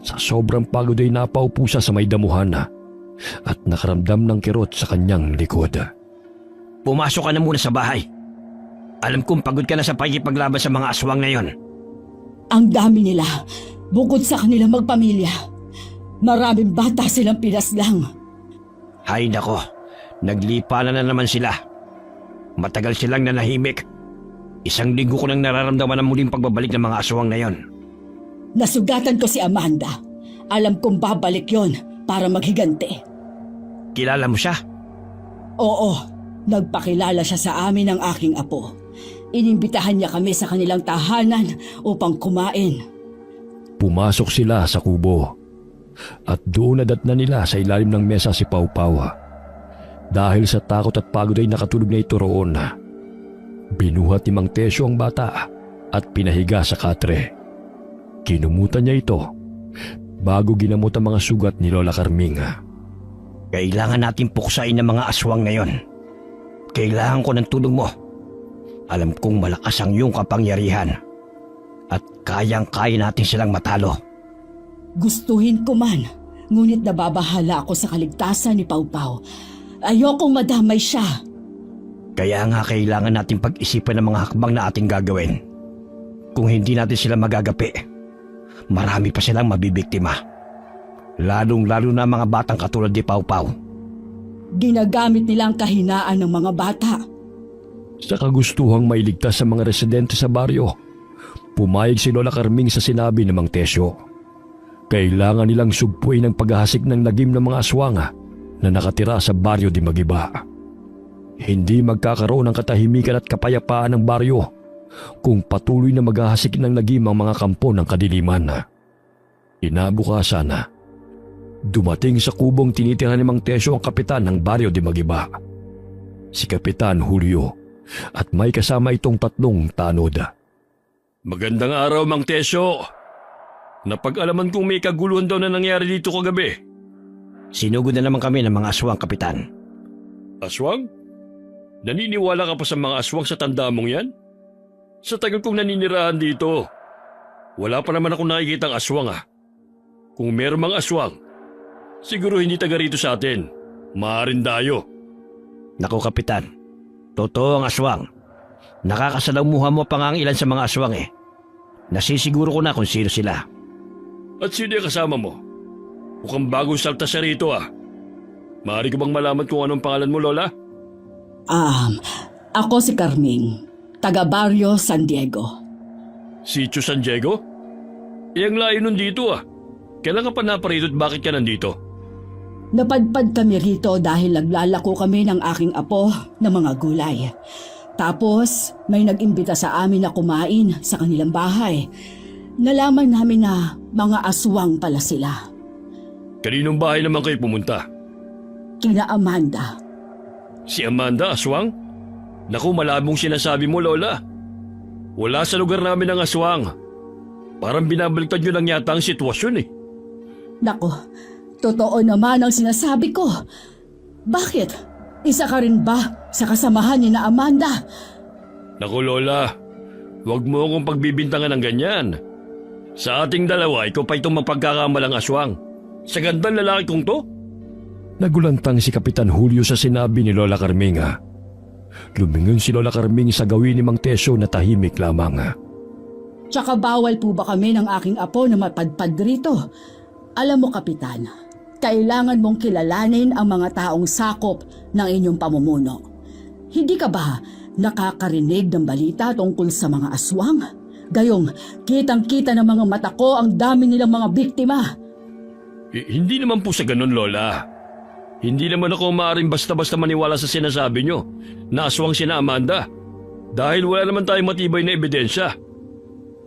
Sa sobrang pagod ay napaupo siya sa may damuhan at nakaramdam ng kirot sa kanyang likod. Pumasok ka na muna sa bahay. Alam kong pagod ka na sa pakikipaglaban sa mga aswang na yon. Ang dami nila, bukod sa kanilang magpamilya. Maraming bata silang pinaslang. Hay nako, naglipa na naman sila. Matagal silang nanahimik. 1 linggo ko nang nararamdaman ang muling pagbabalik ng mga aswang na yon. Nasugatan ko si Amanda. Alam kong babalik yon para maghiganti. Kilala mo siya? Oo, nagpakilala siya sa amin ng aking apo. Inimbitahan niya kami sa kanilang tahanan upang kumain. Pumasok sila sa kubo at doon nadatnan nila sa ilalim ng mesa si Pau Pau. Dahil sa takot at pagod ay nakatulog na ito roon. Binuhat ni Mang Tesyo ang bata at pinahiga sa katre. Kinumutan niya ito bago ginamot ang mga sugat ni Lola Carming. Kailangan natin puksain ang mga aswang na yon. Kailangan ko ng tulong mo. Alam kong malakas ang iyong kapangyarihan at kayang-kaya natin silang matalo. Gustuhin ko man, ngunit nababahala ako sa kaligtasan ni Pau Pau. Ayokong madamay siya. Kaya nga kailangan natin pag-isipan ng mga hakbang na ating gagawin. Kung hindi natin sila magagapi, marami pa silang mabibiktima. Lalong-lalo na mga batang katulad ni Pau Pau. Ginagamit nila ang kahinaan ng mga bata. Sa kagustuhang mailigtas sa mga residente sa baryo, pumayag si Lola Carming sa sinabi ng Mang Tesyo. Kailangan nilang sugpuin ang paghahasik ng lagim ng mga aswang na nakatira sa baryo di Magiba. Hindi magkakaroon ng katahimikan at kapayapaan ng baryo kung patuloy na maghahasik ng lagim ang mga kampo ng kadiliman. Inabukasan, dumating sa kubong tinitirahan ni Mang Tesyo ang kapitan ng baryo di Magiba, si Kapitan Julio, at may kasama itong 3 tanod. Magandang araw, Mang Tesyo. Napag-alaman kong may kaguluhan daw na nangyari dito kagabi. Sinugod na naman kami ng mga aswang, Kapitan. Aswang? Naniniwala ka pa sa mga aswang sa tanda mong yan? Sa tagal kong naninirahan dito, wala pa naman akong nakikitang aswang Kung meron mang aswang, siguro hindi taga rito sa atin. Maaaring dayo. Naku, Kapitan. Totoo ang aswang. Nakakasalamuha mo pa nga ang ilan sa mga aswang Nasisiguro ko na kung sino sila. At sino yung kasama mo? Mukhang bagong salta siya rito Maaari ko bang malaman kung anong pangalan mo, Lola? Ako si Carming, taga Barrio San Diego. Sitio San Diego? Iyang layo nun dito Kailan ka pa naparito at bakit ka nandito? Napadpad kami rito dahil naglalako kami ng aking apo ng mga gulay. Tapos may nag-imbita sa amin na kumain sa kanilang bahay. Nalaman namin na mga aswang pala sila. Kaninong bahay naman kayo pumunta? Kina Amanda. Si Amanda, aswang? Naku, malabong sinasabi mo, Lola. Wala sa lugar namin ang aswang. Parang binabaliktad nyo lang yata ang sitwasyon Nako, totoo naman ang sinasabi ko. Bakit? Isa ka rin ba sa kasamahan ni na Amanda? Naku, Lola. Huwag mo akong pagbibintangan ng ganyan. Sa ating dalawa, ikaw pa itong mapagkakamalang aswang. Sa gandang lalaki kong to? Nagulantang si Kapitan Julio sa sinabi ni Lola Carming Lumingon si Lola Carming sa gawin ni Mang Tesyo na tahimik lamang Tsaka bawal po ba kami ng aking apo na mapadpad rito? Alam mo, Kapitan, kailangan mong kilalanin ang mga taong sakop ng inyong pamumuno. Hindi ka ba nakakarinig ng balita tungkol sa mga aswang? Gayong kitang-kita ng mga mata ko ang dami nilang mga biktima. Hindi naman po sa ganun, Lola. Hindi naman ako maaaring basta-basta maniwala sa sinasabi nyo na aswang sina Amanda. Dahil wala naman tayong matibay na ebidensya.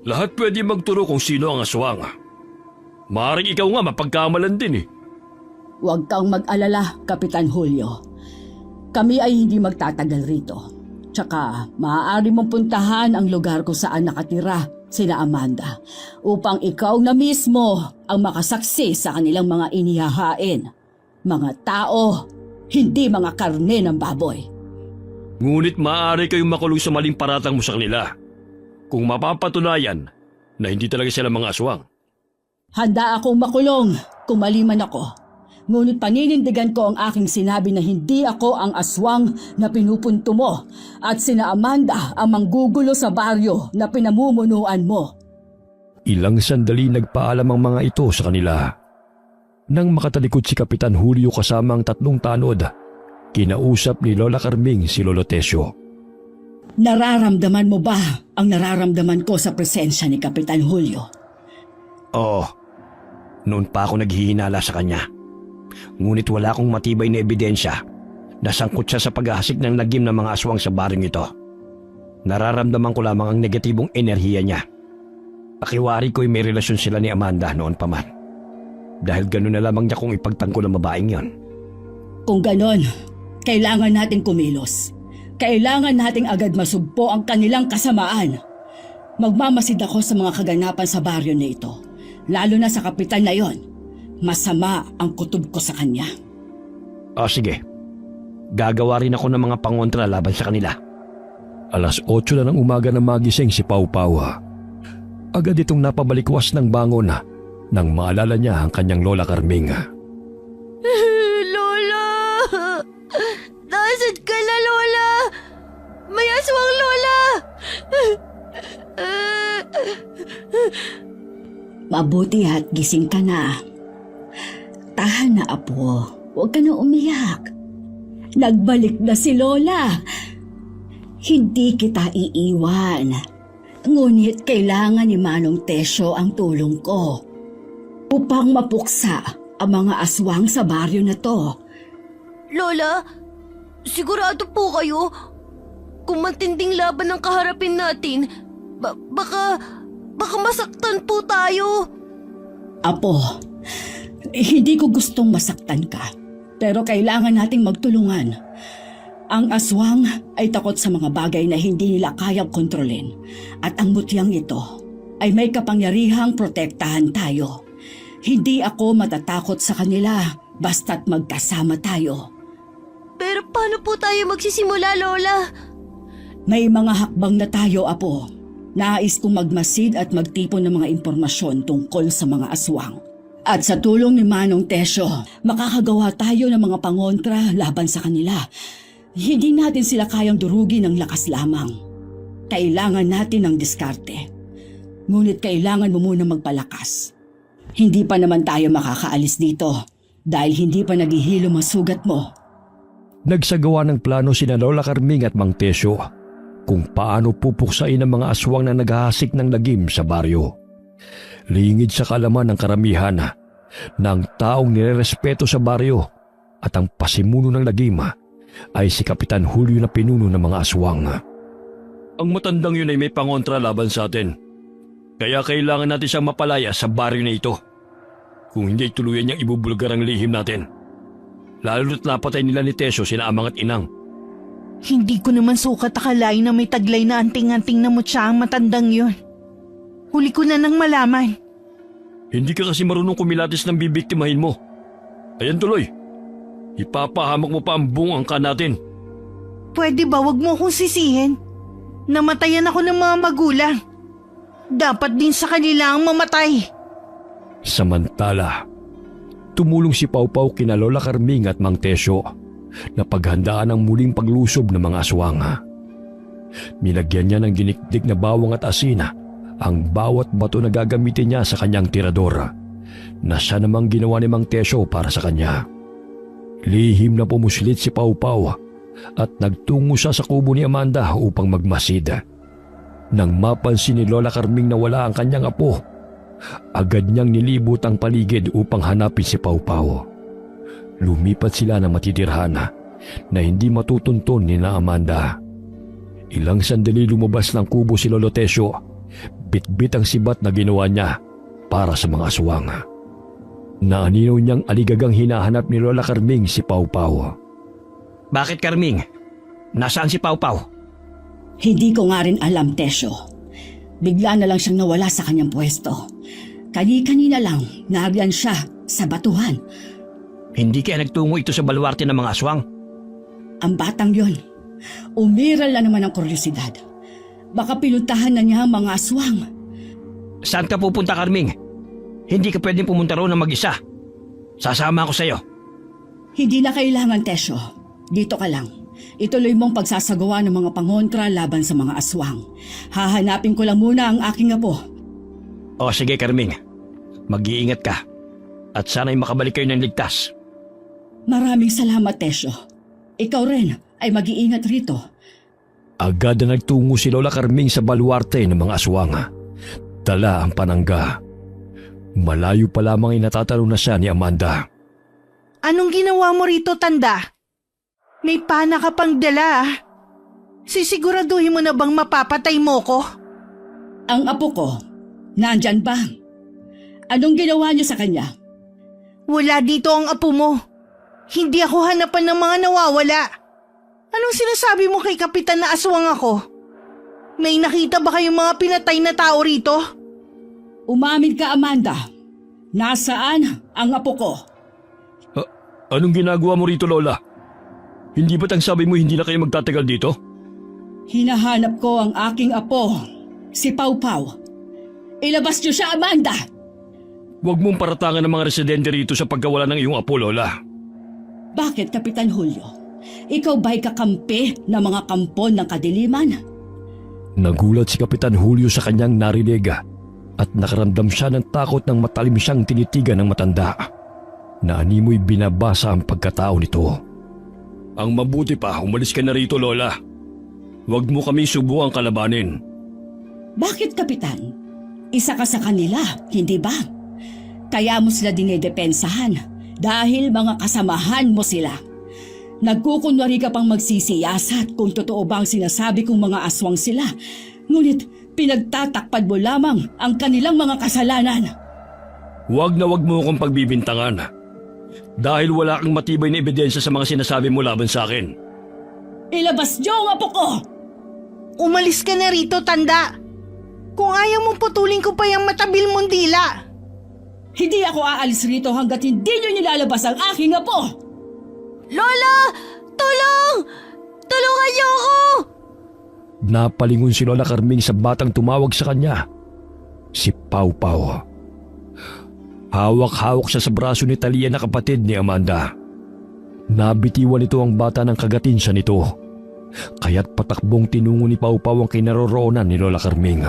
Lahat pwede magturo kung sino ang aswang. Maaaring ikaw nga mapagkamalan din Huwag kang mag-alala, Kapitan Julio. Kami ay hindi magtatagal rito. Tsaka maaari mong puntahan ang lugar kung saan nakatira sina Amanda upang ikaw na mismo ang makasaksi sa kanilang mga inihahain. Mga tao, hindi mga karne ng baboy. Ngunit maaari kayong makulong sa maling paratang mo sa kanila kung mapapatunayan na hindi talaga sila mga aswang. Handa akong makulong kung maliman ako. Ngunit paninindigan ko ang aking sinabi na hindi ako ang aswang na pinupunto mo at sina Amanda ang manggugulo sa baryo na pinamumunuan mo. Ilang sandali nagpaalam ang mga ito sa kanila. Nang makatalikod si Kapitan Julio kasama ang 3 tanod, kinausap ni Lola Carming si Lolo Tesyo. Nararamdaman mo ba ang nararamdaman ko sa presensya ni Kapitan Julio? Oo. Noon pa ako naghihinala sa kanya. Ngunit wala akong matibay na ebidensya na sangkot siya sa paghahasik ng lagim ng mga aswang sa baring ito. Nararamdaman ko lamang ang negatibong enerhiya niya. Pakiwari ko'y may relasyon sila ni Amanda noon pa man. Dahil gano'n na lamang niya kung ipagtanggol ang babaeng yon. Kung ganon, kailangan nating kumilos. Kailangan nating agad masugpo ang kanilang kasamaan. Magmamasid ako sa mga kaganapan sa baryo na ito, lalo na sa kapitan na yon. Masama ang kutob ko sa kanya. O sige, gagawa rin ako ng mga pangontra laban sa kanila. 8:00 na ng umaga na magising si Pau Pau. Agad itong napabalikwas ng bangon nang maalala niya ang kanyang Lola Carming. Lola! Nasaan ka na, Lola? May aswang, Lola! Mabuti at gising ka na. Tahan na, apo. Huwag ka na umiyak. Nagbalik na si Lola. Hindi kita iiwan. Ngunit kailangan ni Manong Tesyo ang tulong ko upang mapuksa ang mga aswang sa baryo na to. Lola, sigurado po kayo? Kung matinding laban ang kaharapin natin, baka masaktan po tayo. Apo, hindi ko gustong masaktan ka, pero kailangan nating magtulungan. Ang aswang ay takot sa mga bagay na hindi nila kayang kontrolin at ang mutyang ito ay may kapangyarihang protektahan tayo. Hindi ako matatakot sa kanila basta't magkasama tayo. Pero paano po tayo magsisimula, Lola? May mga hakbang na tayo, Apo. Nais kong magmasid at magtipon ng mga impormasyon tungkol sa mga aswang. At sa tulong ni Manong Tesyo, makakagawa tayo ng mga pangontra laban sa kanila. Hindi natin sila kayang durugin ng lakas lamang. Kailangan natin ng diskarte. Ngunit kailangan mo muna magpalakas. Hindi pa naman tayo makakaalis dito dahil hindi pa naghihilo ang sugat mo. Nagsagawa ng plano sina Lola Carming at Mang Tesyo kung paano pupuksain ang mga aswang na naghahasik ng lagim sa baryo. Lingid sa kalaman ng karamihan ng taong nirerespeto sa baryo at ang pasimuno ng lagim ay si Kapitan Julio na pinuno ng mga aswang. Ang matandang yun ay may pangontra laban sa atin. Kaya kailangan natin siyang mapalaya sa baryo na ito. Kung hindi tuluyan niyang ibubulgar ang lihim natin. Lalo na't napatay nila ni Tesyo sina Amang at Inang. Hindi ko naman sukat akalain na may taglay na anting-anting na mutya ang matandang yun. Huli ko na nang malaman. Hindi ka kasi marunong kumilatis ng bibiktimahin mo. Ayan tuloy. Ipapahamak mo pa ang buong angka natin. Pwede ba wag mo akong sisihin? Namatayan ako ng mga magulang. Dapat din sa kanila ang mamatay. Samantala, tumulong si Pawpaw kina Lola Carming at Mang Tesyo na paghandaan ang muling paglusob ng mga aswang. Nilagyan niya ng ginikdik na bawang at asina ang bawat bato na gagamitin niya sa kanyang tirador na siya namang ginawa ni Mang Tesyo para sa kanya. Lihim na pumuslit si Pawpaw at nagtungo siya sa kubo ni Amanda upang magmasid. Nang mapansin ni Lola Carming na wala ang kanyang apo, agad niyang nilibot ang paligid upang hanapin si Pawpaw. Lumipat sila ng matitirhan na hindi matutunton ni na Amanda. Ilang sandali lumabas ng kubo si Lolo Tesyo, bitbit ang sibat na ginawa niya para sa mga aswang. Naaninaw niyang aligagang hinahanap ni Lola Carming si Pawpaw. Bakit, Carming? Nasaan si Pawpaw? Hindi ko nga rin alam, Tesyo. Bigla na lang siyang nawala sa kanyang pwesto. Kani-kanina lang, nariyan siya sa batuhan. Hindi kaya nagtungo ito sa baluarte ng mga aswang? Ang batang yon, umiral na naman ang kuryosidad. Baka pinuntahan na niya ang mga aswang. Saan ka pupunta, Carming? Hindi ka pwedeng pumunta roon na mag-isa. Sasama ako sa'yo. Hindi na kailangan, Tesyo. Dito ka lang. Ituloy mong pagsasagawa ng mga pangontra laban sa mga aswang. Hahanapin ko lang muna ang aking apo. O sige, Carming. Mag-iingat ka. At sana'y makabalik kayo ng ligtas. Maraming salamat, Tesyo. Ikaw rin ay mag-iingat rito. Agad na nagtungo si Lola Carming sa baluarte ng mga aswang. Dala ang panangga. Malayo pa lamang ay natatanong na siya ni Amanda. Anong ginawa mo rito, tanda? May pana ka pang dala. Sisiguraduhin mo na bang mapapatay mo ko? Ang apo ko, nandyan ba? Anong ginawa niyo sa kanya? Wala dito ang apo mo. Hindi ako hanapan ng mga nawawala. Anong sinasabi mo kay Kapitan na aswang ako? May nakita ba kayong mga pinatay na tao rito? Umamin ka, Amanda. Nasaan ang apo ko? Anong ginagawa mo rito, Lola? Hindi ba't ang sabi mo hindi na kayo magtatagal dito? Hinahanap ko ang aking apo, si Pawpaw. Ilabas niyo siya, Amanda! Huwag mong paratangan ng mga residente rito sa pagkawala ng iyong apo, Lola. Bakit, Kapitan Julio? Ikaw ba'y kakampi ng mga kampon ng kadiliman? Nagulat si Kapitan Julio sa kanyang narinig at nakaramdam siya ng takot nang matalim siyang tinitigan ng matanda. Naanimoy binabasa ang pagkatao nito. Ang mabuti pa, umalis ka na rito, Lola. Huwag mo kami subukang kalabanin. Bakit, Kapitan? Isa ka sa kanila, hindi ba? Kaya mo sila dinedepensahan dahil mga kasamahan mo sila. Nagkukunwari ka pang magsisiyasat kung totoo ba ang sinasabi kong mga aswang sila. Ngunit pinagtatakpan mo lamang ang kanilang mga kasalanan. Huwag na huwag mo akong pagbibintangan. Dahil wala kang matibay na ebidensya sa mga sinasabi mo laban sa akin. Ilabas niyo ang apo ko! Umalis ka na rito, tanda. Kung ayaw mong putulin ko pa yung matabil mong dila. Hindi ako aalis rito hanggat hindi niyo nilalabas ang aking apo! Lola! Tulong! Tulungan niyo ako! Napalingon si Lola Carming sa batang tumawag sa kanya. Si Pau Pau. Hawak-hawak siya sa braso ni Talia na kapatid ni Amanda. Nabitiwan nito ang bata ng kagatin siya nito. Kaya't patakbong tinungo ni Pau Pau ang kinaroroonan ni Lola Carming.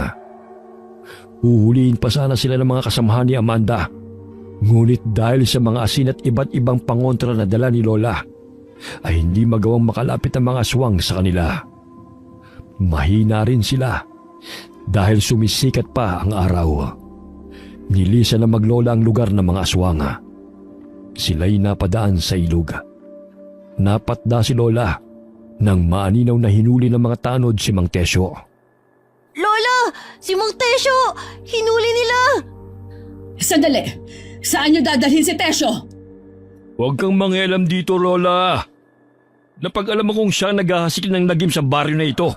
Huhuliin pa sana sila ng mga kasamahan ni Amanda. Ngunit dahil sa mga asin at iba't ibang pangontra na dala ni Lola, ay hindi magawang makalapit ang mga aswang sa kanila. Mahina rin sila dahil sumisikat pa ang araw. Nilisan na maglola ang lugar ng mga aswang. Sila'y napadaan sa ilog. Napatda si Lola nang maaninaw na hinuli ng mga tanod si Mang Tesyo. Lola! Si Mang Tesyo! Hinuli nila! Sandali! Saan niyo dadalhin si Tesyo? Huwag kang mangialam dito, Lola. Napag-alam mo kung siya naghahasik ng lagim sa baryo na ito.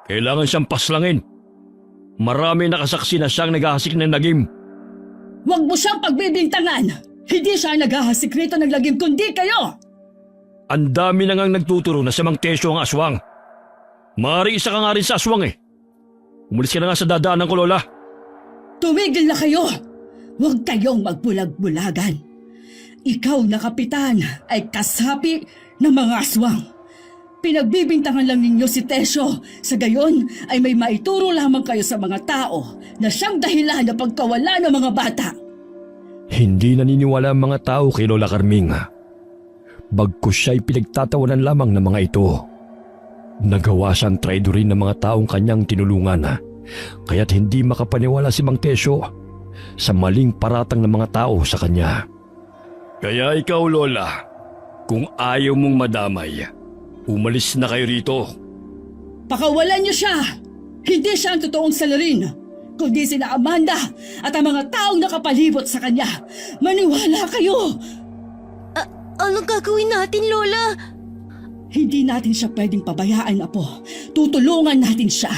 Kailangan siyang paslangin. Marami nakasaksi na siyang naghahasik ng lagim. Huwag mo siyang pagbibintangan! Hindi siya naghahasik rito ng lagim kundi kayo! Ang dami na ngang nagtuturo na si Mang Tesyo ang aswang. Maaari isa ka nga rin sa aswang eh. Umalis ka na nga sa dadaanan ko, Lola. Tumigil na kayo! Huwag kayong magbulag-bulagan. Ikaw na kapitan ay kasapi ng mga aswang. Pinagbibintangan lang ninyo si Tesyo. Sa gayon ay may maituro lamang kayo sa mga tao na siyang dahilan na pagkawala ng mga bata. Hindi naniniwala ang mga tao kay Lola Carming. Bagkus siya'y pinagtatawanan lamang ng mga ito. Nagawa siyang traidorin ng mga taong kanyang tinulungan. Kaya't hindi makapaniwala si Mang Tesyo sa maling paratang ng mga tao sa kanya. Kaya ikaw, Lola, kung ayaw mong madamay, umalis na kayo rito. Pakawalan niyo siya! Hindi siya ang totoong salarin, kundi sina Amanda at ang mga taong nakapalibot sa kanya. Maniwala kayo! Anong gagawin natin, Lola? Hindi natin siya pwedeng pabayaan, Apo. Tutulungan natin siya.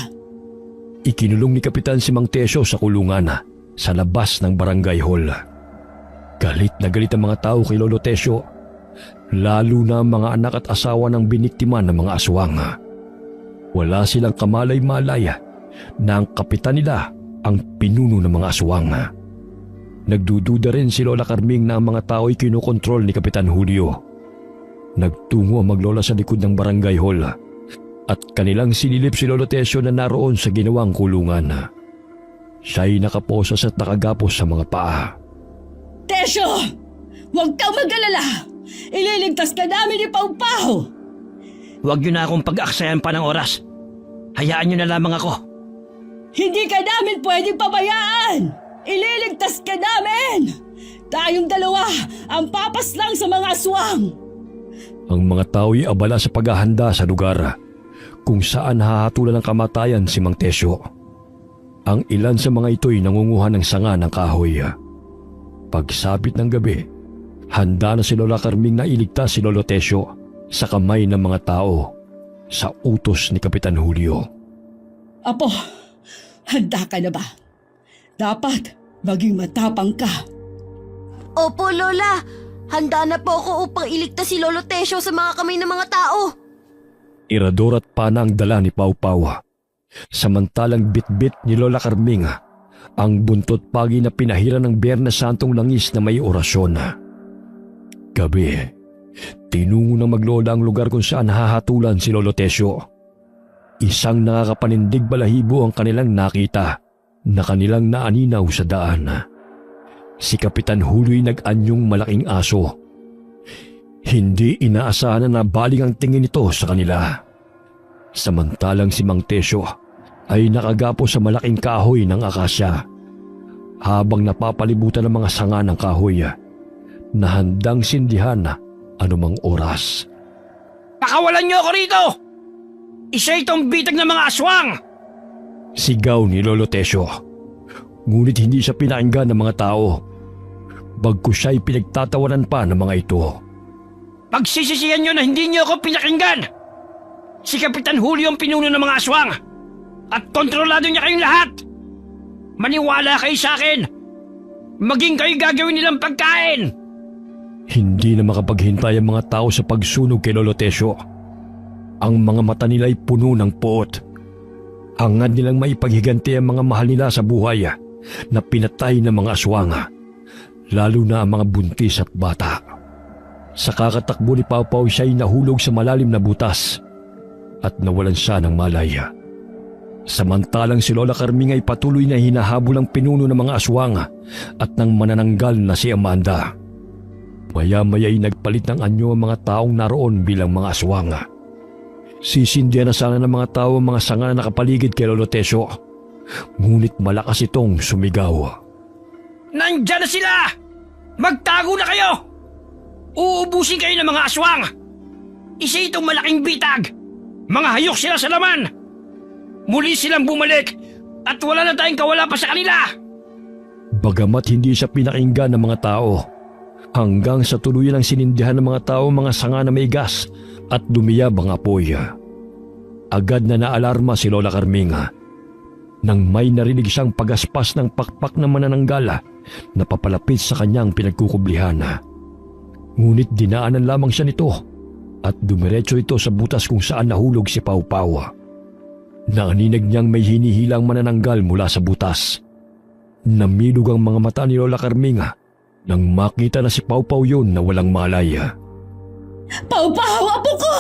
Ikinulong ni Kapitan si Mang Tesyo sa kulungan sa labas ng barangay hall. Galit na galit ang mga tao kay Lolo Tesyo, lalo na ang mga anak at asawa ng biniktima ng mga aswang. Wala silang kamalay-malay na ang kapitan nila ang pinuno ng mga aswang. Nagdududa rin si Lola Carming na ang mga tao ay kinukontrol ni Kapitan Julio. Nagtungo ang maglola sa likod ng barangay hall at kanilang sinilip si Lolo Tesyo na naroon sa ginawang kulungan. Siya'y nakaposas at nakagapos sa mga paa. Tesyo! Huwag kang mag-alala! Ililigtas ka namin ni Pau Pau! Huwag niyo na akong pag-aksayan pa ng oras. Hayaan niyo na lamang ako. Hindi ka namin pwedeng pabayaan! Ililigtas ka namin! Tayong dalawa ang papaslang sa mga aswang! Ang mga tao'y abala sa paghahanda sa lugar kung saan hahatulan ng kamatayan si Mang Tesyo. Ang ilan sa mga ito'y nangunguha ng sanga ng kahoy. Pagsapit ng gabi, handa na si Lola Carming na iligtas si Lolo Tesyo sa kamay ng mga tao sa utos ni Kapitan Julio. Apo, handa ka na ba? Dapat maging matapang ka. Opo, Lola. Handa na po ako upang iligtas si Lolo Tesyo sa mga kamay ng mga tao. Irador at pana ang dala ni Pau Pau. Samantalang bitbit ni Lola Carming ang buntot pagi na pinahiran ng Biyernes Santong langis na may orasyon. Gabi, tinungo ng maglola ang lugar kung saan hahatulan si Lolo Tesyo. Isang nakakapanindig balahibo ang kanilang nakita na kanilang naaninaw sa daan. Si Kapitan Julio'y nag-anyong malaking aso. Hindi inaasahan na baling ang tingin nito sa kanila. Samantalang si Mang Tesyo ay nakagapo sa malaking kahoy ng akasya habang napapalibutan ng mga sanga ng kahoy na handang sindihan anumang oras. Pakawalan niyo ako rito! Isa itong bitag ng mga aswang! Sigaw ni Lolo Tesyo. Ngunit hindi siya pinakinggan ng mga tao. Bagkus siya'y pinagtatawanan pa ng mga ito. Pagsisisihan niyo na hindi niyo ako pinakinggan! Si Kapitan Julio ang pinuno ng mga aswang! At kontrolado niya kayong lahat! Maniwala kayo sa akin! Maging kayo gagawin nilang pagkain! Hindi na makapaghintay ang mga tao sa pagsunog kay Lolo Tesyo. Ang mga mata nila'y puno ng puot Hangad nilang maipaghiganti ang mga mahal nila sa buhay na pinatay ng mga aswang, lalo na ang mga buntis at bata. Sa kakatakbo ni Pawpaw siya'y nahulog sa malalim na butas at nawalan siya ng malay. Samantalang si Lola Carming ay patuloy na hinahabol ang pinuno ng mga aswang at ng manananggal na si Amanda. Maya-maya'y nagpalit ng anyo ang mga taong naroon bilang mga aswang. Sisindihan na sana ng mga tao ang mga sanga na nakapaligid kay Lolo Tesyo. Ngunit malakas itong sumigaw. Nandyan na sila! Magtago na kayo! Uubusin kayo ng mga aswang! Isa itong malaking bitag! Mga hayok sila sa laman! Muli silang bumalik at wala na tayong kawala pa sa kanila! Bagamat hindi siya pinakinggan ng mga tao, hanggang sa tuluyan ang sinindihan ng mga tao mga sanga na may gas at lumiyab ang apoy. Agad na naalarma si Lola Carming nang may narinig siyang pagaspas ng pakpak ng manananggal na papalapit sa kanyang pinagkukublihan. Ngunit dinaanan lamang siya nito at dumiretso ito sa butas kung saan nahulog si Pawpaw. Naaninag niyang may hinihilang manananggal mula sa butas. Namilog ang mga mata ni Lola Carming nang makita na si Pawpaw yun na walang malay. Pawpaw, apo ko!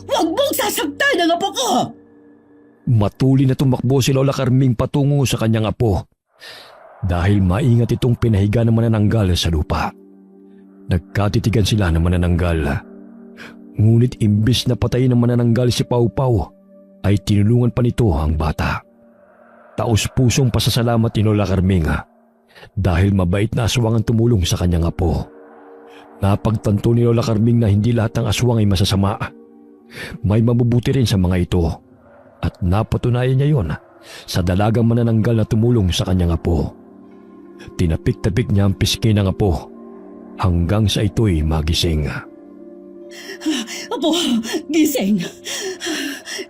Huwag mong sasaktan ang apo ko! Matuli na tumakbo si Lola Carming patungo sa kanyang apo dahil maingat itong pinahiga ng manananggal sa lupa. Nagkatitigan sila ng manananggal. Ngunit imbis na patayin ng manananggal si Pawpaw, ay tinulungan pa nito ang bata. Taos-pusong pasasalamat ni Lola Carming dahil mabait na aswang ang tumulong sa kanyang apo. Napagtanto ni Lola Carming na hindi lahat ng aswang ay masasama. May mabubuti rin sa mga ito at napatunayan niya yon sa dalagang manananggal na tumulong sa kanyang apo. Tinapik-tapik niya ang pisngi ng apo hanggang sa ito'y magising. Apo, gising.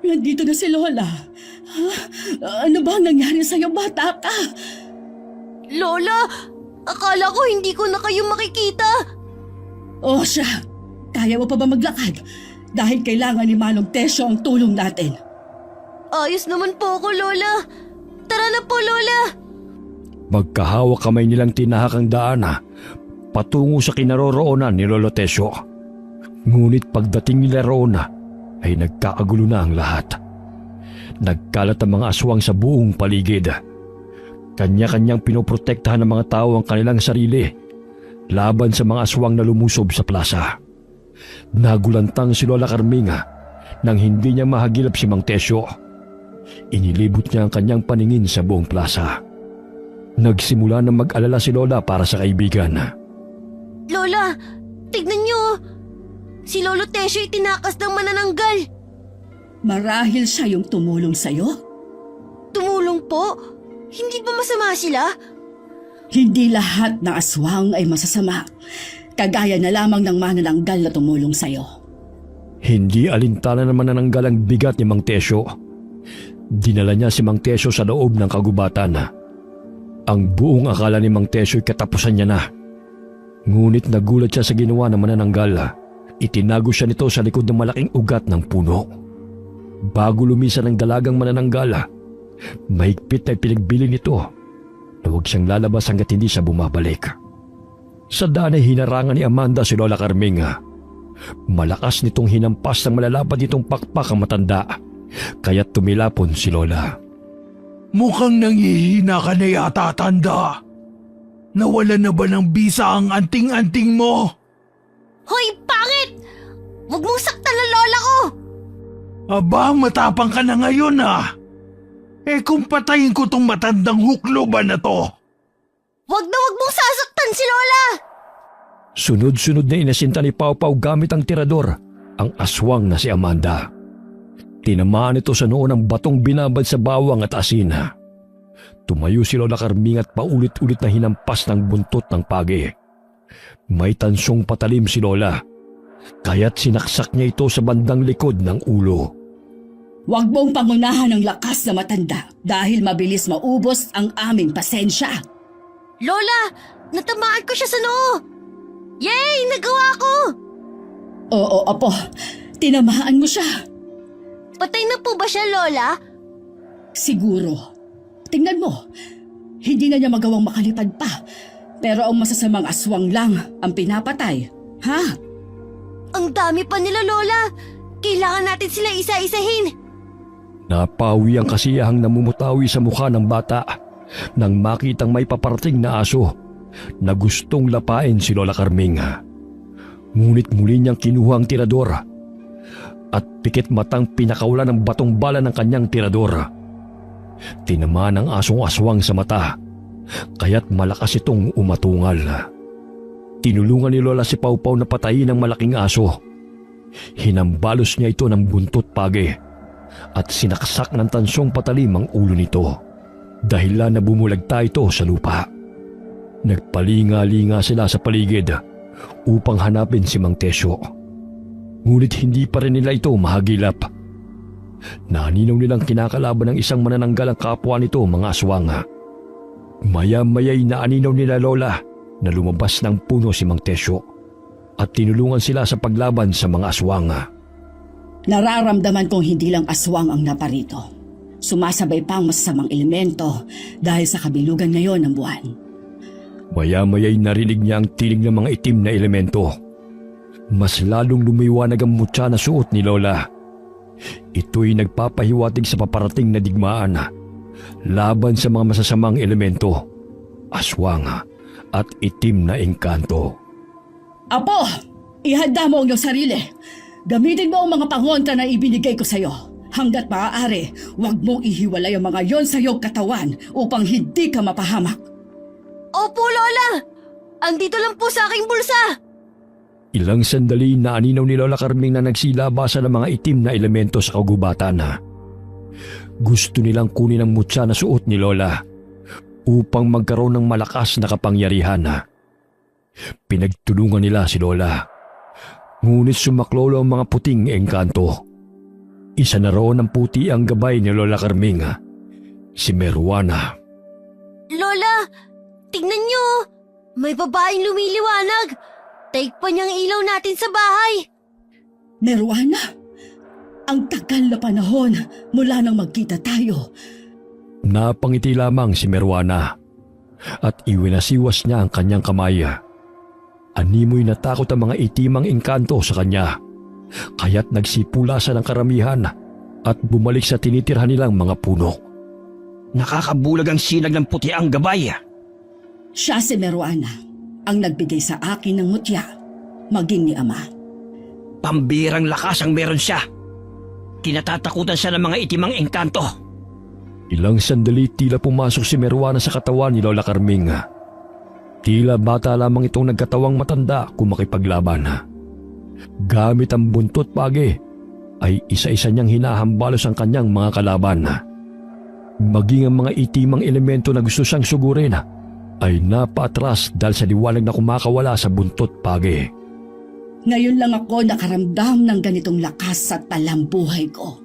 Nandito na si Lola. Ano ba ang nangyari sa'yo, bata ka? Lola, akala ko hindi ko na kayo makikita. O siya, kaya mo pa ba maglakad? Dahil kailangan ni Manong Tesyo ang tulong natin. Ayos naman po ako, Lola. Tara na po, Lola. Magkahawak kamay nilang tinahak ang daan patungo sa kinaroroonan ni Lolo Tesyo. Ngunit pagdating nila roon ay nagkakagulo na ang lahat. Nagkalat ang mga aswang sa buong paligid. Kanya-kanyang pinoprotektahan ng mga tao ang kanilang sarili laban sa mga aswang na lumusob sa plaza. Nagulantang si Lola Carming nang hindi niya mahagilap si Mang Tesyo. Inilibot niya ang kanyang paningin sa buong plaza. Nagsimula na mag-alala si Lola para sa kaibigan. Lola, tignan niyo. Si Lolo Tesyo itinakas ng manananggal. Marahil siya yung tumulong sa'yo? Tumulong po? Hindi ba masama sila? Hindi lahat ng aswang ay masasama. Kagaya na lamang ng manananggal na tumulong sa'yo. Hindi alintana naman nananggal ang bigat ni Mang Tesyo. Dinala niya si Mang Tesyo sa loob ng kagubatan. Ang buong akala ni Mang Tesyo ay katapusan niya na. Ngunit nagulat siya sa ginawa ng manananggal. Itinago siya nito sa likod ng malaking ugat ng puno. Bago lumisan ang dalagang manananggal, mahigpit na ipinagbili nito na huwag siyang lalabas hanggat hindi siya bumabalik. Sa daan ay hinarangan ni Amanda si Lola Carming. Malakas nitong hinampas ng malalapad nitong pakpak ang matanda, kaya't tumilapon si Lola. Mukhang nangihina ka na yata, tanda. Nawala na ba ng bisa ang anting-anting mo? Hoy, pangit! Huwag mong saktan na lola ko! Aba, matapang ka na ngayon Eh kung patayin ko tong matandang huklo ba na to? Huwag mong sasaktan si Lola! Sunod-sunod na inasinta ni Pawpaw gamit ang tirador ang aswang na si Amanda. Tinamaan ito sa noo ng batong binabad sa bawang at asin. Tumayo si Lola Carming at paulit-ulit na hinampas ng buntot ng pagi. May tansong patalim si Lola, kaya't sinaksak niya ito sa bandang likod ng ulo. Huwag mong pangunahan ng lakas na matanda dahil mabilis maubos ang aming pasensya. Lola, natamaan ko siya sa noo! Yay! Nagawa ko! Oo, apo. Tinamaan mo siya. Patay na po ba siya, Lola? Siguro. Tingnan mo, hindi na niya magawang makalipad pa. Pero ang masasamang aswang lang ang pinapatay. Ha? Ang dami pa nila, Lola. Kailangan natin sila isa-isahin. Napawi ang kasiyahang namumutawi sa mukha ng bata nang makitang may paparating na aso na gustong lapain si Lola Carming. Ngunit muli niyang kinuha ang tirador at pikit matang pinakawalan ng batong bala ng kanyang tirador. Tinamaan ang asong aswang sa mata, kaya't malakas itong umatungal. Tinulungan ni Lola si Pawpaw na patayin ang malaking aso. Hinambalos niya ito ng buntot page at sinaksak ng tansong patalim ang ulo nito, dahilan na bumulagta ito sa lupa. Nagpalinga-linga sila sa paligid upang hanapin si Mang Tesyo. Ngunit hindi pa rin nila ito mahagilap. Naninaw nilang kinakalaban ng isang manananggal ang kapwa nito, mga aswang. Maya-maya'y naaninaw nila Lola na lumabas ng puno si Mang Tesyo at tinulungan sila sa paglaban sa mga aswang. Nararamdaman kong hindi lang aswang ang naparito. Sumasabay pa ang masasamang elemento dahil sa kabilugan ngayon ng buwan. Maya-maya'y narinig niya ang tinig ng mga itim na elemento. Mas lalong lumiwanag ang mutya na suot ni Lola. Ito'y nagpapahiwatig sa paparating na digmaan laban sa mga masasamang elemento, aswang at itim na engkanto. Apo, ihanda mo ang iyong sarili. Gamitin mo ang mga pangontra na ibinigay ko sa'yo. Hanggat maaari, huwag mong ihiwalay ang mga yon sa iyong katawan upang hindi ka mapahamak. Opo, Lola! Andito lang po sa aking bulsa! Ilang sandali na aninaw ni Lola Carming na nagsilabasa ng mga itim na elemento sa kagubatan. Gusto nilang kunin ang mutya na suot ni Lola upang magkaroon ng malakas na kapangyarihan. Pinagtulungan nila si Lola. Ngunit sumaklolo ang mga puting engkanto. Isa na roon ang puti ang gabay ni Lola Carming, si Meruana. Lola, tignan niyo! May babaeng lumiliwanag! Take pa niyang ilaw natin sa bahay! Meruana, ang tagal na panahon mula nang magkita tayo. Napangiti lamang si Meruana at iwinasiwas niya ang kanyang kamay. Animoy natakot ang mga itimang engkanto sa kanya, kaya't nagsipulasan ang karamihan at bumalik sa tinitirhan nilang mga puno. Nakakabulag ang sinag ng puti ang gabay. Siya si Meruana, ang nagbigay sa akin ng mutya, maging ni Ama. Pambirang lakas ang meron siya. Kinatatakutan siya ng mga itimang engkanto. Ilang sandali tila pumasok si Meruana sa katawan ni Lola Carming. Tila bata lamang itong nagkatawang matanda kung makipaglaban. Gamit ang buntot page, ay isa-isa niyang hinahambalos ang kanyang mga kalaban. Maging ang mga itimang elemento na gusto siyang sugurin ay napaatras dahil sa liwanag na kumakawala sa buntot page. Ngayon lang ako nakaramdam ng ganitong lakas sa talambuhay ko.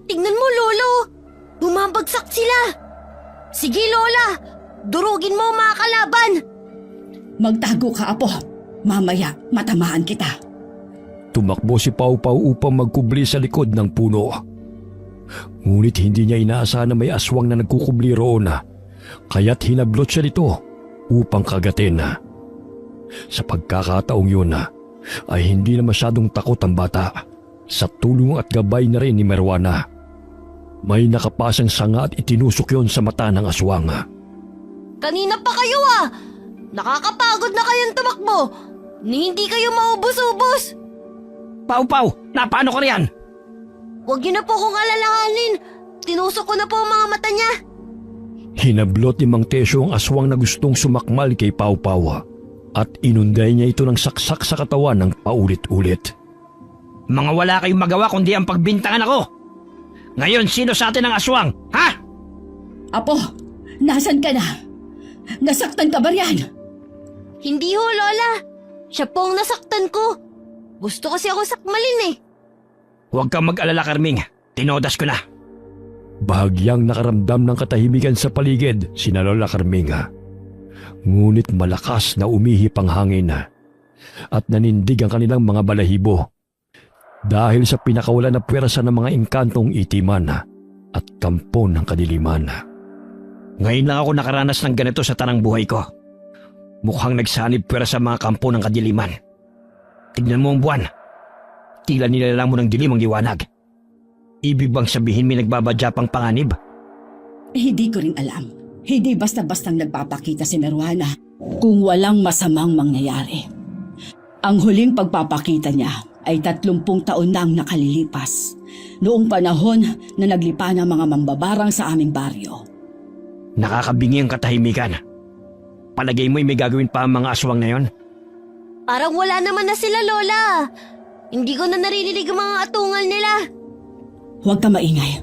Tignan mo, Lolo! Bumabagsak sila! Sige, Lola! Durugin mo ang mga kalaban! Magtago ka, Apo. Mamaya, matamaan kita. Tumakbo si Pawpaw upang magkubli sa likod ng puno. Ngunit hindi niya inaasahan na may aswang na nagkukubli roon, kaya't hinablot siya nito upang kagatin. Sa pagkakataong yun, ay hindi na masyadong takot ang bata sa tulong at gabay na rin ni Meruana. May nakapasang sanga at itinusok yon sa mata ng aswang. Kanina pa kayo Nakakapagod na kayong tumakbo! Ni hindi kayo maubos-ubos! Pawpaw, napaano ka riyan? Huwag niyo na po kong alalahanin! Tinusok ko na po ang mga mata niya! Hinablot ni Mang Tesyo ang aswang na gustong sumakmal kay Pawpaw at inunday niya ito ng saksak sa katawan ng paulit-ulit. Mga wala kayong magawa kundi ang pagbintangan ako. Ngayon, sino sa atin ang aswang? Ha? Apo, nasan ka na? Nasaktan ka ba riyan? Hindi ho, Lola! Siya po ang nasaktan ko! Gusto kasi ako sakmalin Huwag kang mag-alala, Carming. Tinodas ko na. Bahagyang nakaramdam ng katahimikan sa paligid si Lola Carming. Ngunit malakas na umihip ang hangin at nanindig ang kanilang mga balahibo dahil sa pinakawalan na pwersa ng mga engkantong itiman. at kampo ng kadiliman. Ngayon lang ako nakaranas ng ganito sa tanang buhay ko. Mukhang nagsanib pera sa mga kampo ng kadiliman. Tignan mo ang buwan. Tila nilalang mo ng dilim ang liwanag. Ibig bang sabihin may nagbabadya pang panganib? Hindi ko rin alam. Hindi basta-bastang nagpapakita si Meruana kung walang masamang mangyayari. Ang huling pagpapakita niya ay 30 taon na ang nakalilipas. Noong panahon na naglipa ng mga mambabarang sa aming baryo. Nakakabingi ang katahimikan. Palagay mo'y may gagawin pa ang mga aswang na yon? Parang wala naman na sila, Lola. Hindi ko na naririnig ang mga atungal nila. Huwag ka maingay.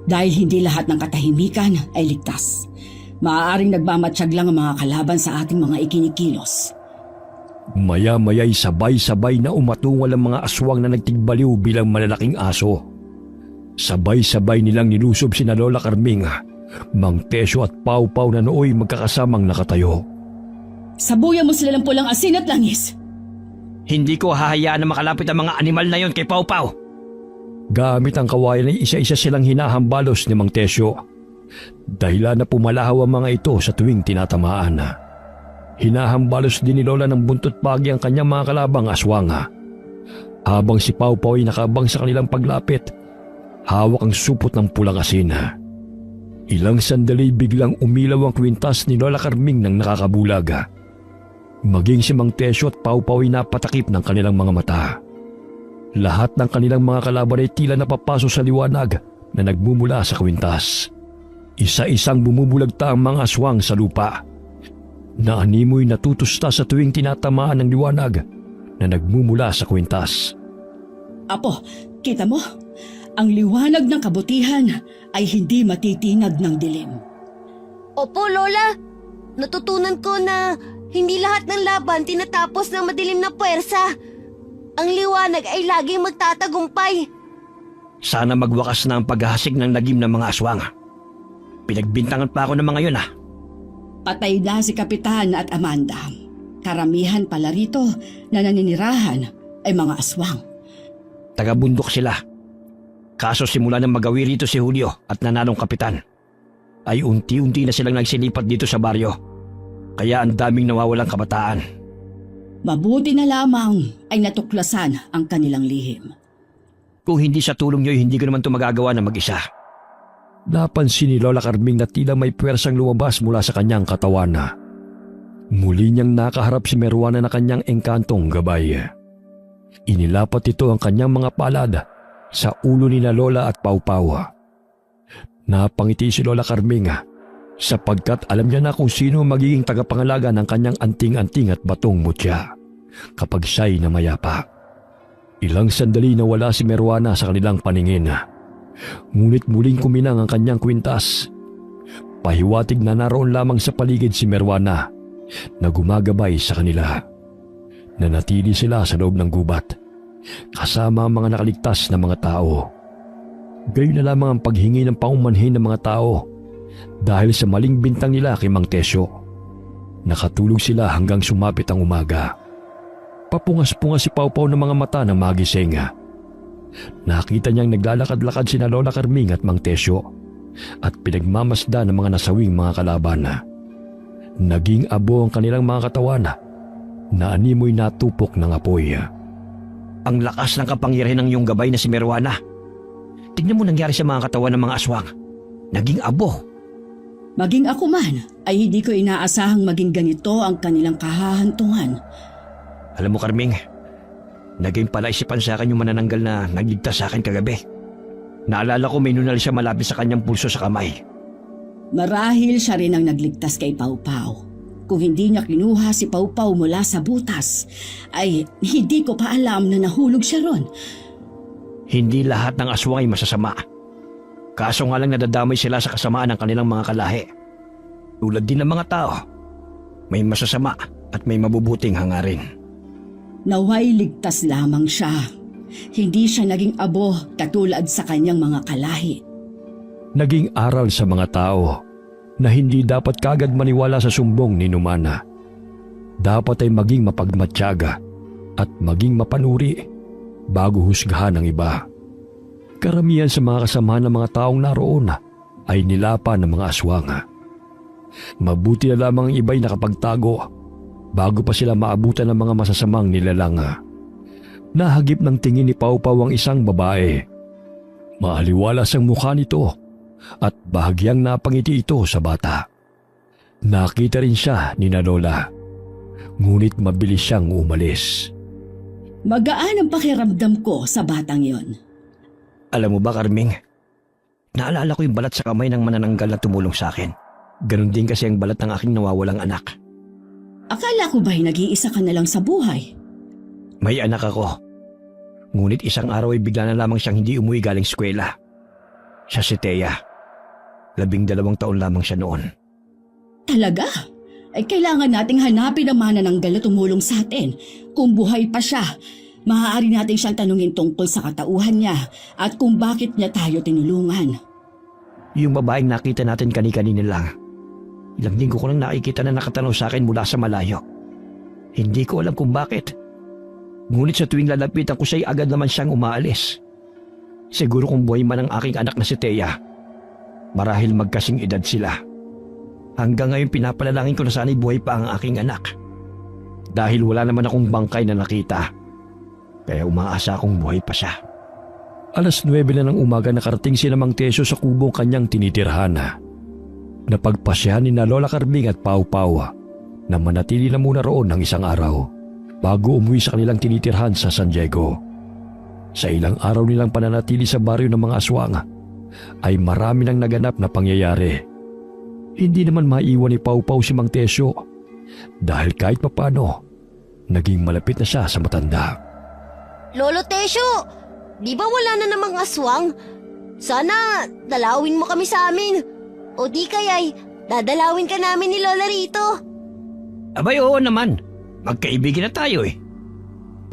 Dahil hindi lahat ng katahimikan ay ligtas. Maaaring nagmamatsyag lang ang mga kalaban sa ating mga ikinikilos. Maya-maya'y sabay-sabay na umatungal ang mga aswang na nagtigbaliw bilang malalaking aso. Sabay-sabay nilang nilusob sina Lola Carming, Mang Tesyo at Pau Pau na nooy magkakasamang nakatayo. Sabuyan mo sila ng pulang asin at langis. Hindi ko hahayaan na makalapit ang mga animal na yon kay Pau Pau. Gamit ang kawayan ay isa-isa silang hinahambalos ni Mang Tesyo. Dahilan na pumalahaw ang mga ito sa tuwing tinatamaan. Hinahambalos din ni Lola ng buntot pagi ang kanyang mga kalabang aswang. Habang si Pau Pau ay nakabang sa kanilang paglapit, hawak ang supot ng pulang asin. Ilang sandali biglang umilaw ang kwintas ni Lola Carming ng nakakabulag. Maging si Mang Tesyo at Pau Pau ay napatakip ng kanilang mga mata. Lahat ng kanilang mga kalaban ay tila napapaso sa liwanag na nagmumula sa kwintas. Isa-isang bumubulagta ang mga aswang sa lupa. Naanimoy natutusta sa tuwing tinatamaan ng liwanag na nagmumula sa kwintas. Apo, kita mo? Ang liwanag ng kabutihan ay hindi matitinag ng dilim. Opo, Lola. Natutunan ko na hindi lahat ng laban tinatapos ng madilim na puwersa. Ang liwanag ay laging magtatagumpay. Sana magwakas na ang paghahasik ng lagim ng mga aswang. Pinagbintangan pa ako ng mga yun Patay na si Kapitan at Amanda. Karamihan pala rito na naninirahan ay mga aswang. Taga-bundok sila. Kaso simula nang magawi rito si Julio at nananong kapitan, ay unti-unti na silang nagsilipat dito sa baryo. Kaya ang daming nawawalang kabataan. Mabuti na lamang ay natuklasan ang kanilang lihim. Kung hindi sa tulong niyo, hindi ko naman ito magagawa na mag-isa. Napansin ni Lola Carming na tila may pwersang lumabas mula sa kanyang katawan. Muli niyang nakaharap si Meruana na kanyang engkantong gabay. Inilapat ito ang kanyang mga palad sa ulo ni na Lola at Pau Pau. Napangiti si Lola Carming sapagkat alam niya na kung sino magiging tagapangalaga ng kanyang anting-anting at batong mutya kapag siya'y namayapa. Ilang sandali nawala si Meruana sa kanilang paningin. Ngunit muling kuminang ang kanyang kwintas. Pahiwatig na naroon lamang sa paligid si Meruana na gumagabay sa kanila. Nanatili sila sa loob ng gubat kasama ang mga nakaligtas na mga tao. Gayon na lamang ang paghingi ng paumanhin ng mga tao dahil sa maling bintang nila kay Mang Tesyo. Nakatulog sila hanggang sumapit ang umaga. Papungas-pungas si Pau Pau ng mga mata ng magising. Nakita niyang naglalakad-lakad sina Lola Carming at Mang Tesyo at pinagmamasda ng mga nasawing mga kalaban. Naging abo ang kanilang mga katawan na animoy natupok ng apoy. Ang lakas ng kapangyarihan ng iyong gabay na si Meruana. Tignan mo nangyari sa mga katawan ng mga aswang. Naging abo. Maging ako man ay hindi ko inaasahang maging ganito ang kanilang kahahantungan. Alam mo, Carming, naging palaisipan sa akin yung manananggal na nagligtas sa akin kagabi. Naalala ko may nunal siya malapit sa kanyang pulso sa kamay. Marahil siya rin ang nagligtas kay Pau Pau. Kung hindi niya kinuha si Pau Pau mula sa butas, ay hindi ko pa alam na nahulog siya ron. Hindi lahat ng aswang ay masasama. Kaso nga lang nadadamay sila sa kasamaan ng kanilang mga kalahi. Tulad din ng mga tao, may masasama at may mabubuting hangarin. Naway ligtas lamang siya. Hindi siya naging abo katulad sa kanyang mga kalahi. Naging aral sa mga tao na hindi dapat kagad maniwala sa sumbong ni Numana. Dapat ay maging mapagmatyaga at maging mapanuri bago husgahan ng iba. Karamihan sa mga kasamahan ng mga taong naroon ay nilapa ng mga aswang. Mabuti na lamang ang iba'y nakapagtago bago pa sila maabutan ng mga masasamang nilalang. Nahagip ng tingin ni Pau Pau ang isang babae. Maaliwalas ang mukha nito at bahagyang napangiti ito sa bata. Nakita rin siya ni na Lola, ngunit mabilis siyang umalis. Magaan ang pakiramdam ko sa batang yon. Alam mo ba, Carming? Naalala ko yung balat sa kamay ng manananggal na tumulong sa akin. Ganon din kasi ang balat ng aking nawawalang anak. Akala ko ba'y nag-iisa ka na lang sa buhay? May anak ako. Ngunit isang araw ay bigla na lamang siyang hindi umuwi galing eskwela. Siya si Thea. 12 taon lamang siya noon. Talaga? Ay kailangan nating hanapin ang manananggal na tumulong sa atin. Kung buhay pa siya, maaari natin siyang tanungin tungkol sa katauhan niya at kung bakit niya tayo tinulungan. Yung babaeng nakita natin kani-kanina lang. Ilang linggo ko nang nakikita na nakatanaw sa akin mula sa malayo. Hindi ko alam kung bakit. Ngunit sa tuwing lalapitan ko siya'y agad naman siyang umaalis. Siguro kung buhay man ang aking anak na si Thea, marahil magkasing edad sila. Hanggang ngayon pinapalalangin ko na sana'y buhay pa ang aking anak. Dahil wala naman akong bangkay na nakita. Kaya umaasa akong buhay pa siya. 9:00 na ng umaga nakarating si Mang Tesyo sa kubong kanyang tinitirhan. Napagpasyahan ni na Lola Carming at Pau Pau na manatili na muna roon ng isang araw bago umuwi sa kanilang tinitirhan sa San Diego. Sa ilang araw nilang pananatili sa baryo ng mga aswang ay marami nang naganap na pangyayari. Hindi naman maiwan ni Pau Pau si Mang Tesyo dahil kahit papano naging malapit na siya sa matanda. Lolo Tesyo, di ba wala na namang aswang? Sana dalawin mo kami sa amin. O di kaya'y dadalawin ka namin ni Lola rito. Abay, oo naman. Magkaibigan na tayo eh.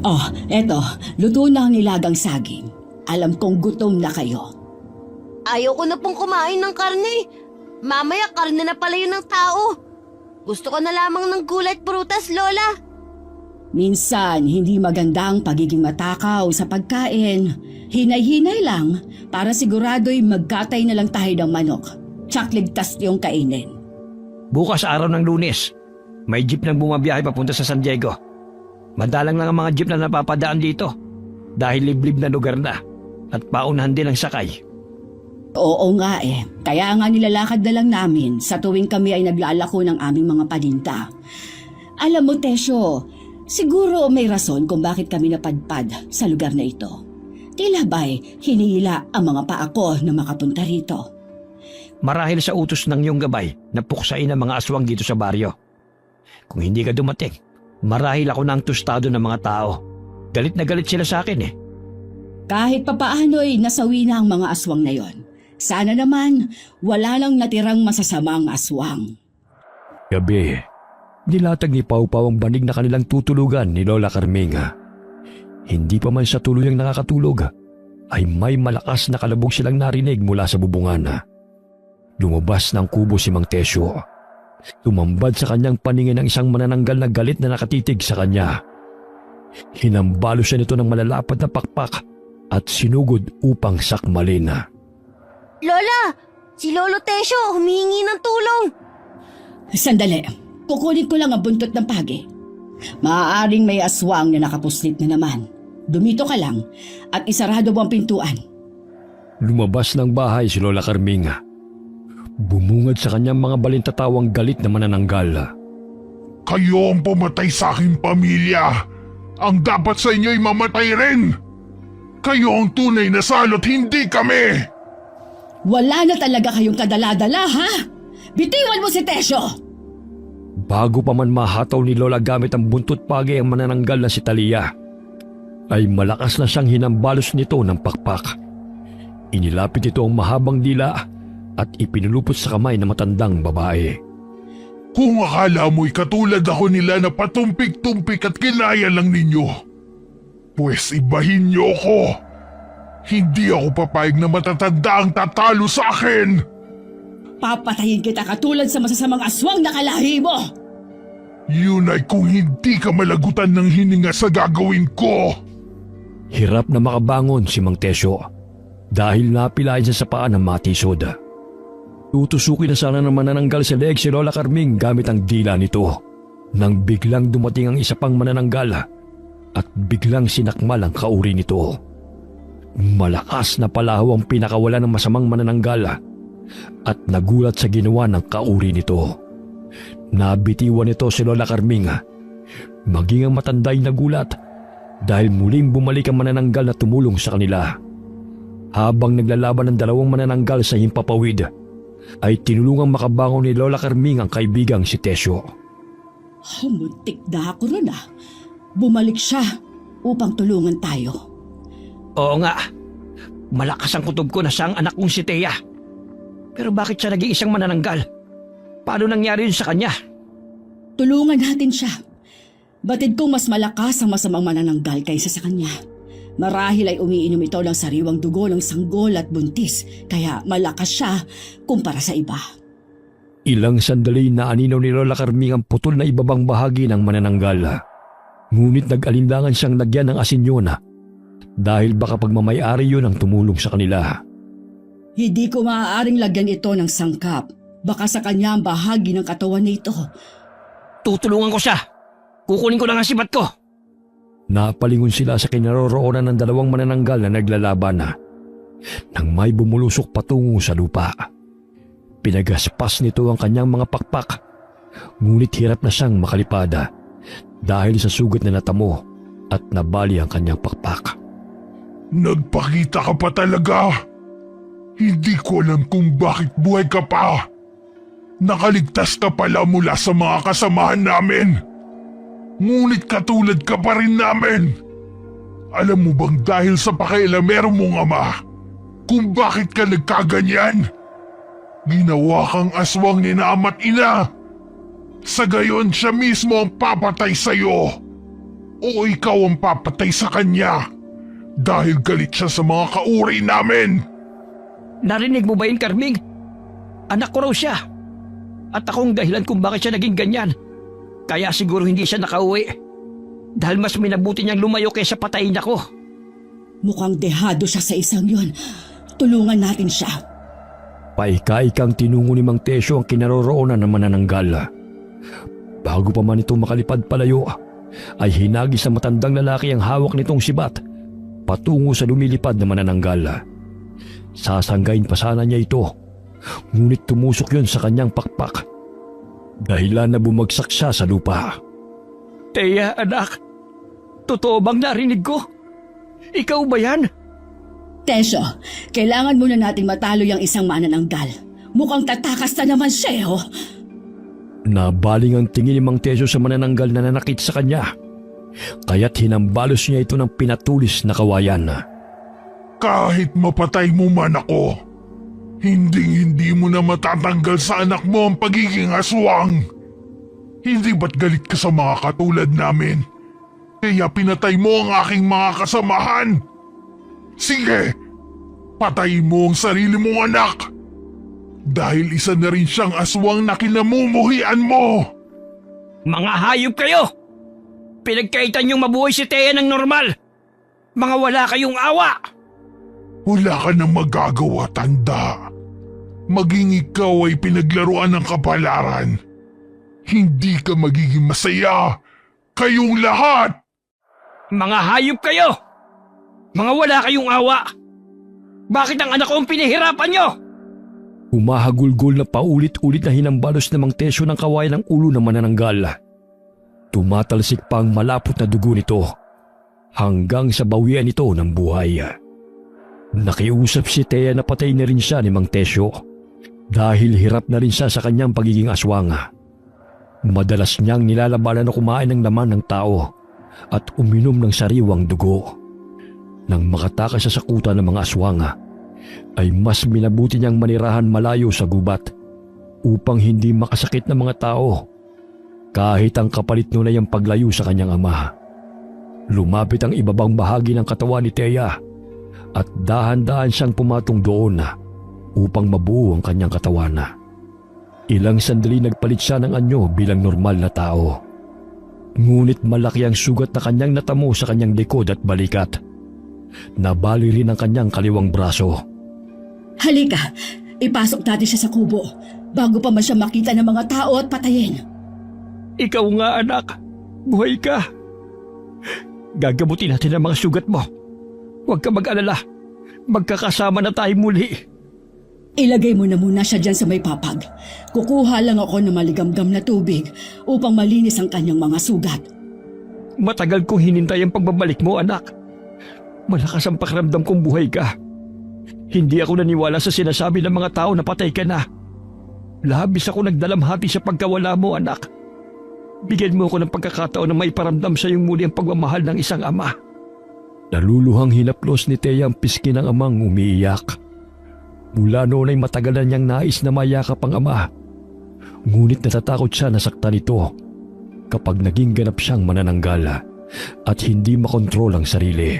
Oh, eto, luto na ang nilagang saging. Alam kong gutom na kayo. Ayoko na pong kumain ng karne. Mamaya karne na pala yun ng tao. Gusto ko na lamang ng gulay at prutas, Lola. Minsan, hindi maganda ang pagiging matakaw sa pagkain. Hinay-hinay lang para sigurado'y magkatay na lang tayo ng manok. Tsak ligtas yung kainin. Bukas araw ng Lunes, may jeep nang bumabiyahe papunta sa San Diego. Madalang lang ang mga jeep na napapadaan dito dahil liblib na lugar na at paunahan din ang sakay. Oo nga eh. Kaya nga nilalakad na lang namin sa tuwing kami ay naglalako ng aming mga paninda. Alam mo, Tesyo, siguro may rason kung bakit kami napadpad sa lugar na ito. Tila ba'y hinihila ang mga paa ko na makapunta rito. Marahil sa utos ng iyong gabay na puksain ang mga aswang dito sa baryo. Kung hindi ka dumating, marahil ako na ang tostado ng mga tao. Galit na galit sila sa akin eh. Kahit papaano'y nasawi na ang mga aswang na yon. Sana naman wala lang natirang masasamang aswang. Gabi, nilatag ni Pau Pau ang banig na kanilang tutulugan ni Lola Carming. Hindi pa man sa tuluyang nakakatulog, ay may malakas na kalabog silang narinig mula sa bubungan. Lumabas ng kubo si Mang Tesyo. Tumambad sa kanyang paningin ang isang manananggal na galit na nakatitig sa kanya. Hinambalo siya nito ng malalapad na pakpak at sinugod upang sakmalin. Lola, si Lolo Tesyo humihingi ng tulong. Sandali, kukunin ko lang ang buntot ng pagi. Maaaring may aswang na nakapuslit na naman. Dumito ka lang at isarado mo ang pintuan. Lumabas ng bahay si Lola Carming. Bumungad sa kanyang mga balintatawang galit na manananggal. Kayo ang pumatay sa aking pamilya. Ang dapat sa inyo'y mamatay rin. Kayo ang tunay na salot, hindi kami. Wala na talaga kayong kadala-dala, ha? Bitiwan mo si Tesyo! Bago pa man mahataw ni Lola gamit ang buntot pagi ang manananggal na si Talia, ay malakas na siyang hinambalos nito ng pakpak. Inilapit ito ang mahabang dila at ipinulupot sa kamay ng matandang babae. Kung akala mo'y katulad ako nila na patumpik-tumpik at kinaya lang ninyo, pues ibahin niyo ako. Hindi ako papayag na matatanda ang tatalo sa akin. Papatayin kita katulad sa masasamang aswang na kalahi mo! Yun ay kung hindi ka malagutan ng hininga sa gagawin ko. Hirap na makabangon si Mang Tesyo. dahil napilayan siya sa paa ng matisod. Tutusukin na sana ng manananggal sa leeg si Lola Carming gamit ang dila nito nang biglang dumating ang isa pang manananggal at biglang sinakmal ang kauri nito. Malakas na palahaw ang pinakawala ng masamang manananggal at nagulat sa ginawa ng kauri nito. Nabitiwan nito si Lola Carming, maging ang matanda ay nagulat dahil muling bumalik ang manananggal na tumulong sa kanila. Habang naglalaban ng dalawang manananggal sa himpapawid, ay tinulungang makabangon ni Lola Carming ang kaibigang si Tesyo. Muntik na ako ron ah. Bumalik siya upang tulungan tayo. Oo nga, malakas ang kutob ko na siya ang anak kong si Thea. Pero bakit siya naging isang manananggal? Paano nangyari yun sa kanya? Tulungan natin siya. Batid kong mas malakas ang masamang manananggal kaysa sa kanya. Marahil ay umiinom ito ng sariwang dugo ng sanggol at buntis, kaya malakas siya kumpara sa iba. Ilang sandali na aninaw ni Lola Carming ang putol na ibabang bahagi ng manananggal. Ngunit nag-alinlangan siyang lagyan ng asin yun dahil baka pagmamayari yun ang tumulong sa kanila. Hindi ko maaaring lagyan ito ng sangkap. Baka sa kanya ang bahagi ng katawan nito. Tutulungan ko siya. Kukunin ko lang ang sibat ko. Napalingon sila sa kinaroroonan ng dalawang manananggal na naglalaban nang may bumulusok patungo sa lupa. Pinagaspas nito ang kanyang mga pakpak, ngunit hirap na siyang makalipad dahil sa sugat na natamo at nabali ang kanyang pakpak. Nagpakita ka pa talaga. Hindi ko alam kung bakit buhay ka pa. Nakaligtas ka pala mula sa mga kasamahan namin. Ngunit katulad ka pa rin namin. Alam mo bang dahil sa pakialamero mong ama, kung bakit ka nagkaganyan? Ginawa kang aswang ni na ama't ina. Sa gayon siya mismo ang papatay sa'yo. O ikaw ang papatay sa kanya dahil galit siya sa mga kauri namin. Narinig mo ba yun, Carming? Anak ko raw siya. At akong dahilan kung bakit siya naging ganyan. Kaya siguro hindi siya nakauwi. Dahil mas minabuti niyang lumayo kaysa patayin ako. Mukhang dehado siya sa isang yun. Tulungan natin siya. Paika-ikang tinungo ni Mang Tesyo ang kinaroroonan ng manananggal. Bago pa man ito makalipad palayo, ay hinagi sa matandang lalaki ang hawak nitong sibat patungo sa lumilipad na manananggal. Sasanggain pa sana niya ito, ngunit tumusok yun sa kanyang pakpak. Dahilan na bumagsak siya sa lupa. Thea, anak. Totoo bang narinig ko? Ikaw ba yan? Tesyo, kailangan muna nating matalo yung isang manananggal. Mukhang tatakas na naman siya, oh. Nabaling ang tingin ni Mang Tesyo sa manananggal na nanakit sa kanya. Kaya't hinambalos niya ito ng pinatulis na kawayan. Kahit mapatay mo man ako, hindi mo na matatanggal sa anak mo ang pagiging aswang. Hindi ba't galit ka sa mga katulad namin? Kaya pinatay mo ang aking mga kasamahan. Sige, patayin mo ang sarili mong anak. Dahil isa na rin siyang aswang na kinamumuhian mo. Mga hayop kayo! Pinagkaitan niyong mabuhay si Thea ng normal. Mga wala kayong awa. Wala ka nang magagawa, tanda. Maging ikaw ay pinaglaruan ng kapalaran. Hindi ka magiging masaya. Kayong lahat! Mga hayop kayo! Mga wala kayong awa! Bakit ang anak ko ang pinahirapan niyo? Humahagulgol na paulit-ulit na hinambalos ng Mang Tesyo ng kawayan ng ulo ng manananggal. Tumatalsik pa ang malapot na dugo nito hanggang sa bawian ito ng buhay. Nakiusap si Thea na patay na rin siya ni Mang Tesyo dahil hirap na rin siya sa kanyang pagiging aswang. Madalas niyang nilalabanan na kumain ng laman ng tao at uminom ng sariwang dugo. Nang makatakas sa sakutan ng mga aswang, ay mas minabuti niyang manirahan malayo sa gubat upang hindi makasakit ng mga tao kahit ang kapalit nun ay ang paglayo sa kanyang ama. Lumapit ang ibabang bahagi ng katawan ni Thea at dahan-dahan siyang pumatong doon upang mabuo ang kanyang katawan. Ilang sandali nagpalit siya ng anyo bilang normal na tao. Ngunit malaki ang sugat na kanyang natamo sa kanyang likod at balikat. Nabali rin ang kanyang kaliwang braso. Halika, ipasok natin siya sa kubo bago pa man siya makita ng mga tao at patayin. Ikaw nga anak, buhay ka. Gagamutin natin ang mga sugat mo. Huwag ka mag-alala. Magkakasama na tayo muli. Ilagay mo na muna siya dyan sa may papag. Kukuha lang ako ng maligamgam na tubig upang malinis ang kanyang mga sugat. Matagal kong hinintay ang pagbabalik mo, anak. Malakas ang pakiramdam kong buhay ka. Hindi ako naniwala sa sinasabi ng mga tao na patay ka na. Labis ako nagdalamhati sa pagkawala mo, anak. Bigyan mo ako ng pagkakataon na maiparamdam sa iyong muli ang pagmamahal ng isang ama. Naluluhang hinaplos ni Thea ang pisngi ng amang umiiyak. Mula noon ay matagal na niyang nais na mayakap ang ama. Ngunit natatakot siya na saktan ito kapag naging ganap siyang manananggal at hindi makontrol ang sarili.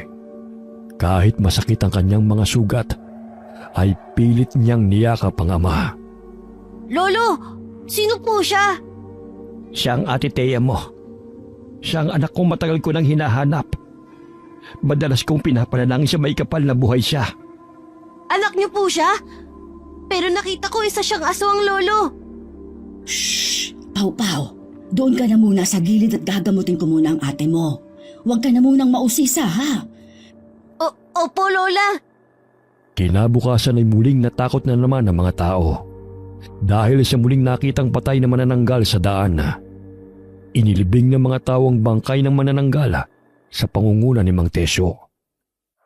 Kahit masakit ang kanyang mga sugat, ay pilit niyang niyakap ang ama. Lolo, sino po siya? Siya ang ate Thea mo. Siya ang anak kong matagal ko nang hinahanap. Madalas kong pinapanalangin sa may kapal na buhay siya. Anak niyo po siya? Pero nakita ko isa siyang aswang, Lolo. Shh! Pau-Pau, doon ka na muna sa gilid at gagamutin ko muna ang ate mo. Huwag ka na munang mausisa, ha? Opo, Lola. Kinabukasan ay muling natakot na naman ang mga tao. Dahil sa muling nakitang patay na manananggal sa daan. Inilibing ng mga tao ang bangkay ng manananggal sa pangunguna ni Mang Tesyo.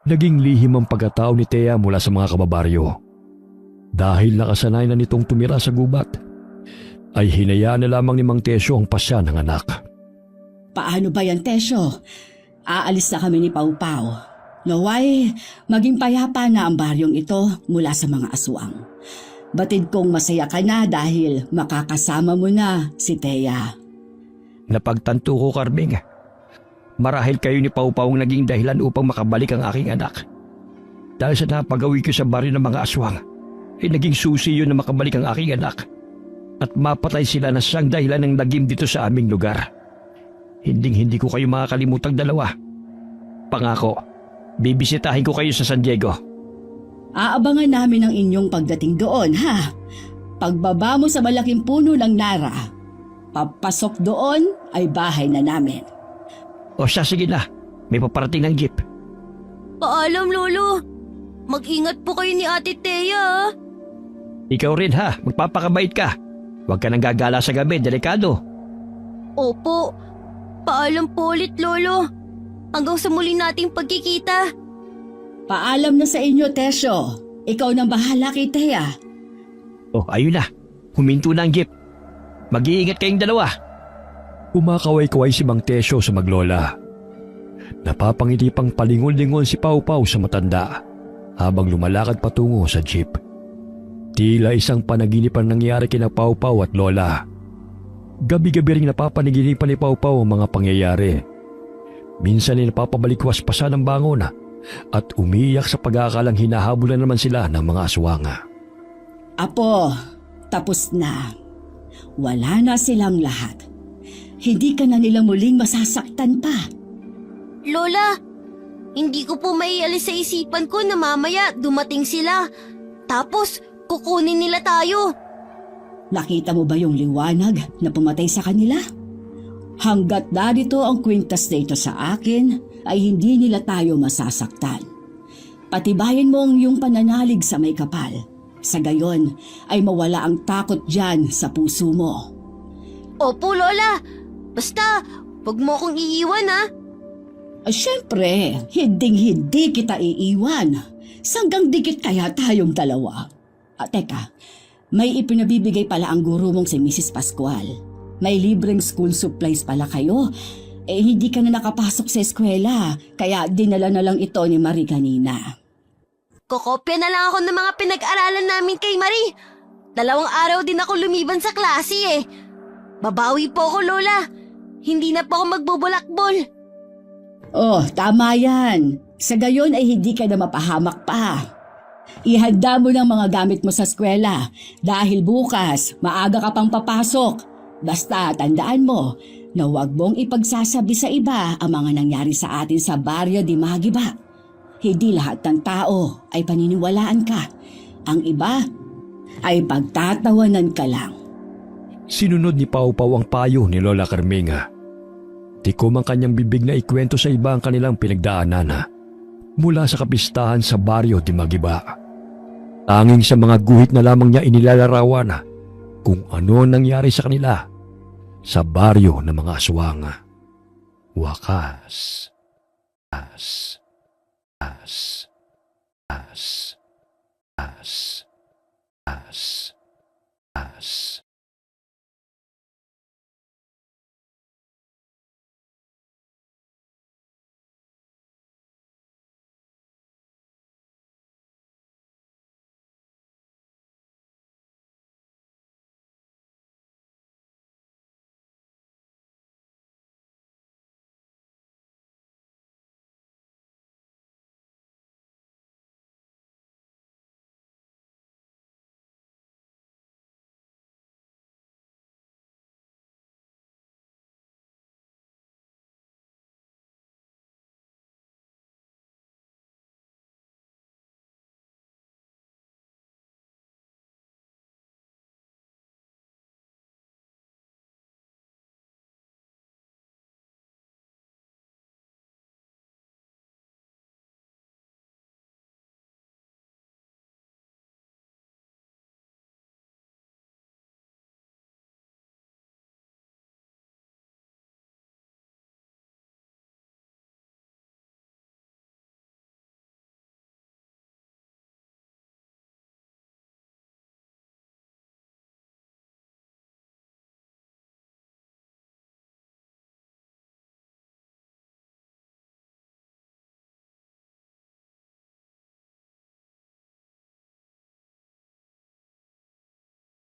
Naging lihim ang pagkatao ni Thea mula sa mga kababaryo. Dahil nakasanay na nitong tumira sa gubat, ay hinayaan na lamang ni Mang Tesyo ang pasya ng anak. Paano ba yan, Tesyo? Aalis na kami ni Pau-Pau. Naway, maging payapa na ang baryong ito mula sa mga aswang. Batid kong masaya ka na dahil makakasama mo na si Thea. Napagtanto ko, Carming. Marahil kayo ni Pau-Pau ang naging dahilan upang makabalik ang aking anak. Dahil sa napagawi ko sa baryo ng mga aswang, ay naging susi yun na makabalik ang aking anak. At mapatay sila na siyang dahilan ng lagim dito sa aming lugar. Hindi ko kayo makakalimutang dalawa. Pangako, bibisitahin ko kayo sa San Diego. Aabangan namin ang inyong pagdating doon, ha? Pagbaba mo sa malaking puno ng Nara, papasok doon ay bahay na namin. O siya, sige na. May paparating ng jeep. Paalam, Lolo. Mag-ingat po kayo ni Ate Thea. Ikaw rin ha, magpapakabait ka. Huwag ka nang gagala sa gabi, delikado. Opo. Paalam po ulit, Lolo. Hanggang sa muli nating pagkikita. Paalam na sa inyo, Tesyo. Ikaw nang bahala kay Thea. Oh, ayun na. Huminto na ang jeep. Mag-iingat kayong dalawa. Kumakaway-kaway si Mang Tesyo sa maglola. Napapangiti pang palingon-lingon si Pau-Pau sa matanda habang lumalakad patungo sa jeep. Tila isang panaginip ang nangyari kina Pau-Pau at Lola. Gabi-gabi ring napapanaginipan ni Pau-Pau ang mga pangyayari. Minsan ay napapabalikwas pa siya ng bangon at umiiyak sa pag-aakalang hinahabulan naman sila ng mga aswanga. Apo, tapos na. Wala na silang lahat. Hindi ka na nila muling masasaktan pa. Lola, hindi ko po maialis sa isipan ko na mamaya dumating sila. Tapos, kukunin nila tayo. Nakita mo ba yung liwanag na pumatay sa kanila? Hanggat narito ang kwintas na ito sa akin, ay hindi nila tayo masasaktan. Patibayin mo ang iyong pananalig sa may kapal. Sa gayon ay mawala ang takot dyan sa puso mo. Opo, Lola. Basta, wag mo akong iiwan, ha? Siyempre, hinding-hindi kita iiwan. Sanggang dikit kaya tayong dalawa. Teka, may ipinabibigay pala ang guro mong si Mrs. Pascual. May libreng school supplies pala kayo. Hindi ka na nakapasok sa eskwela, kaya dinala na lang ito ni Marie kanina. Kokopya na lang ako ng mga pinag-aralan namin kay Marie. 2 araw din ako lumiban sa klase eh. Babawi po ako, Lola. Hindi na po ako magbubulakbol. Oh, tama yan. Sa gayon ay hindi ka na mapahamak pa. Ihanda mo ng mga gamit mo sa eskwela dahil bukas maaga ka pang papasok. Basta tandaan mo na huwag mong ipagsasabi sa iba ang mga nangyari sa atin sa baryo di Magiba. Hindi lahat ng tao ay paniniwalaan ka. Ang iba ay pagtatawanan ka lang. Sinunod ni Pau Pau ang payo ni Lola Carminga. Tikom ang kanyang bibig na ikwento sa iba ang kanilang pinagdaanan mula sa kapistahan sa baryo di Magiba. Tanging sa mga guhit na lamang niya inilalarawan kung ano ang nangyari sa kanila sa baryo ng mga aswang. Wakas. As. As. As. As. As. As.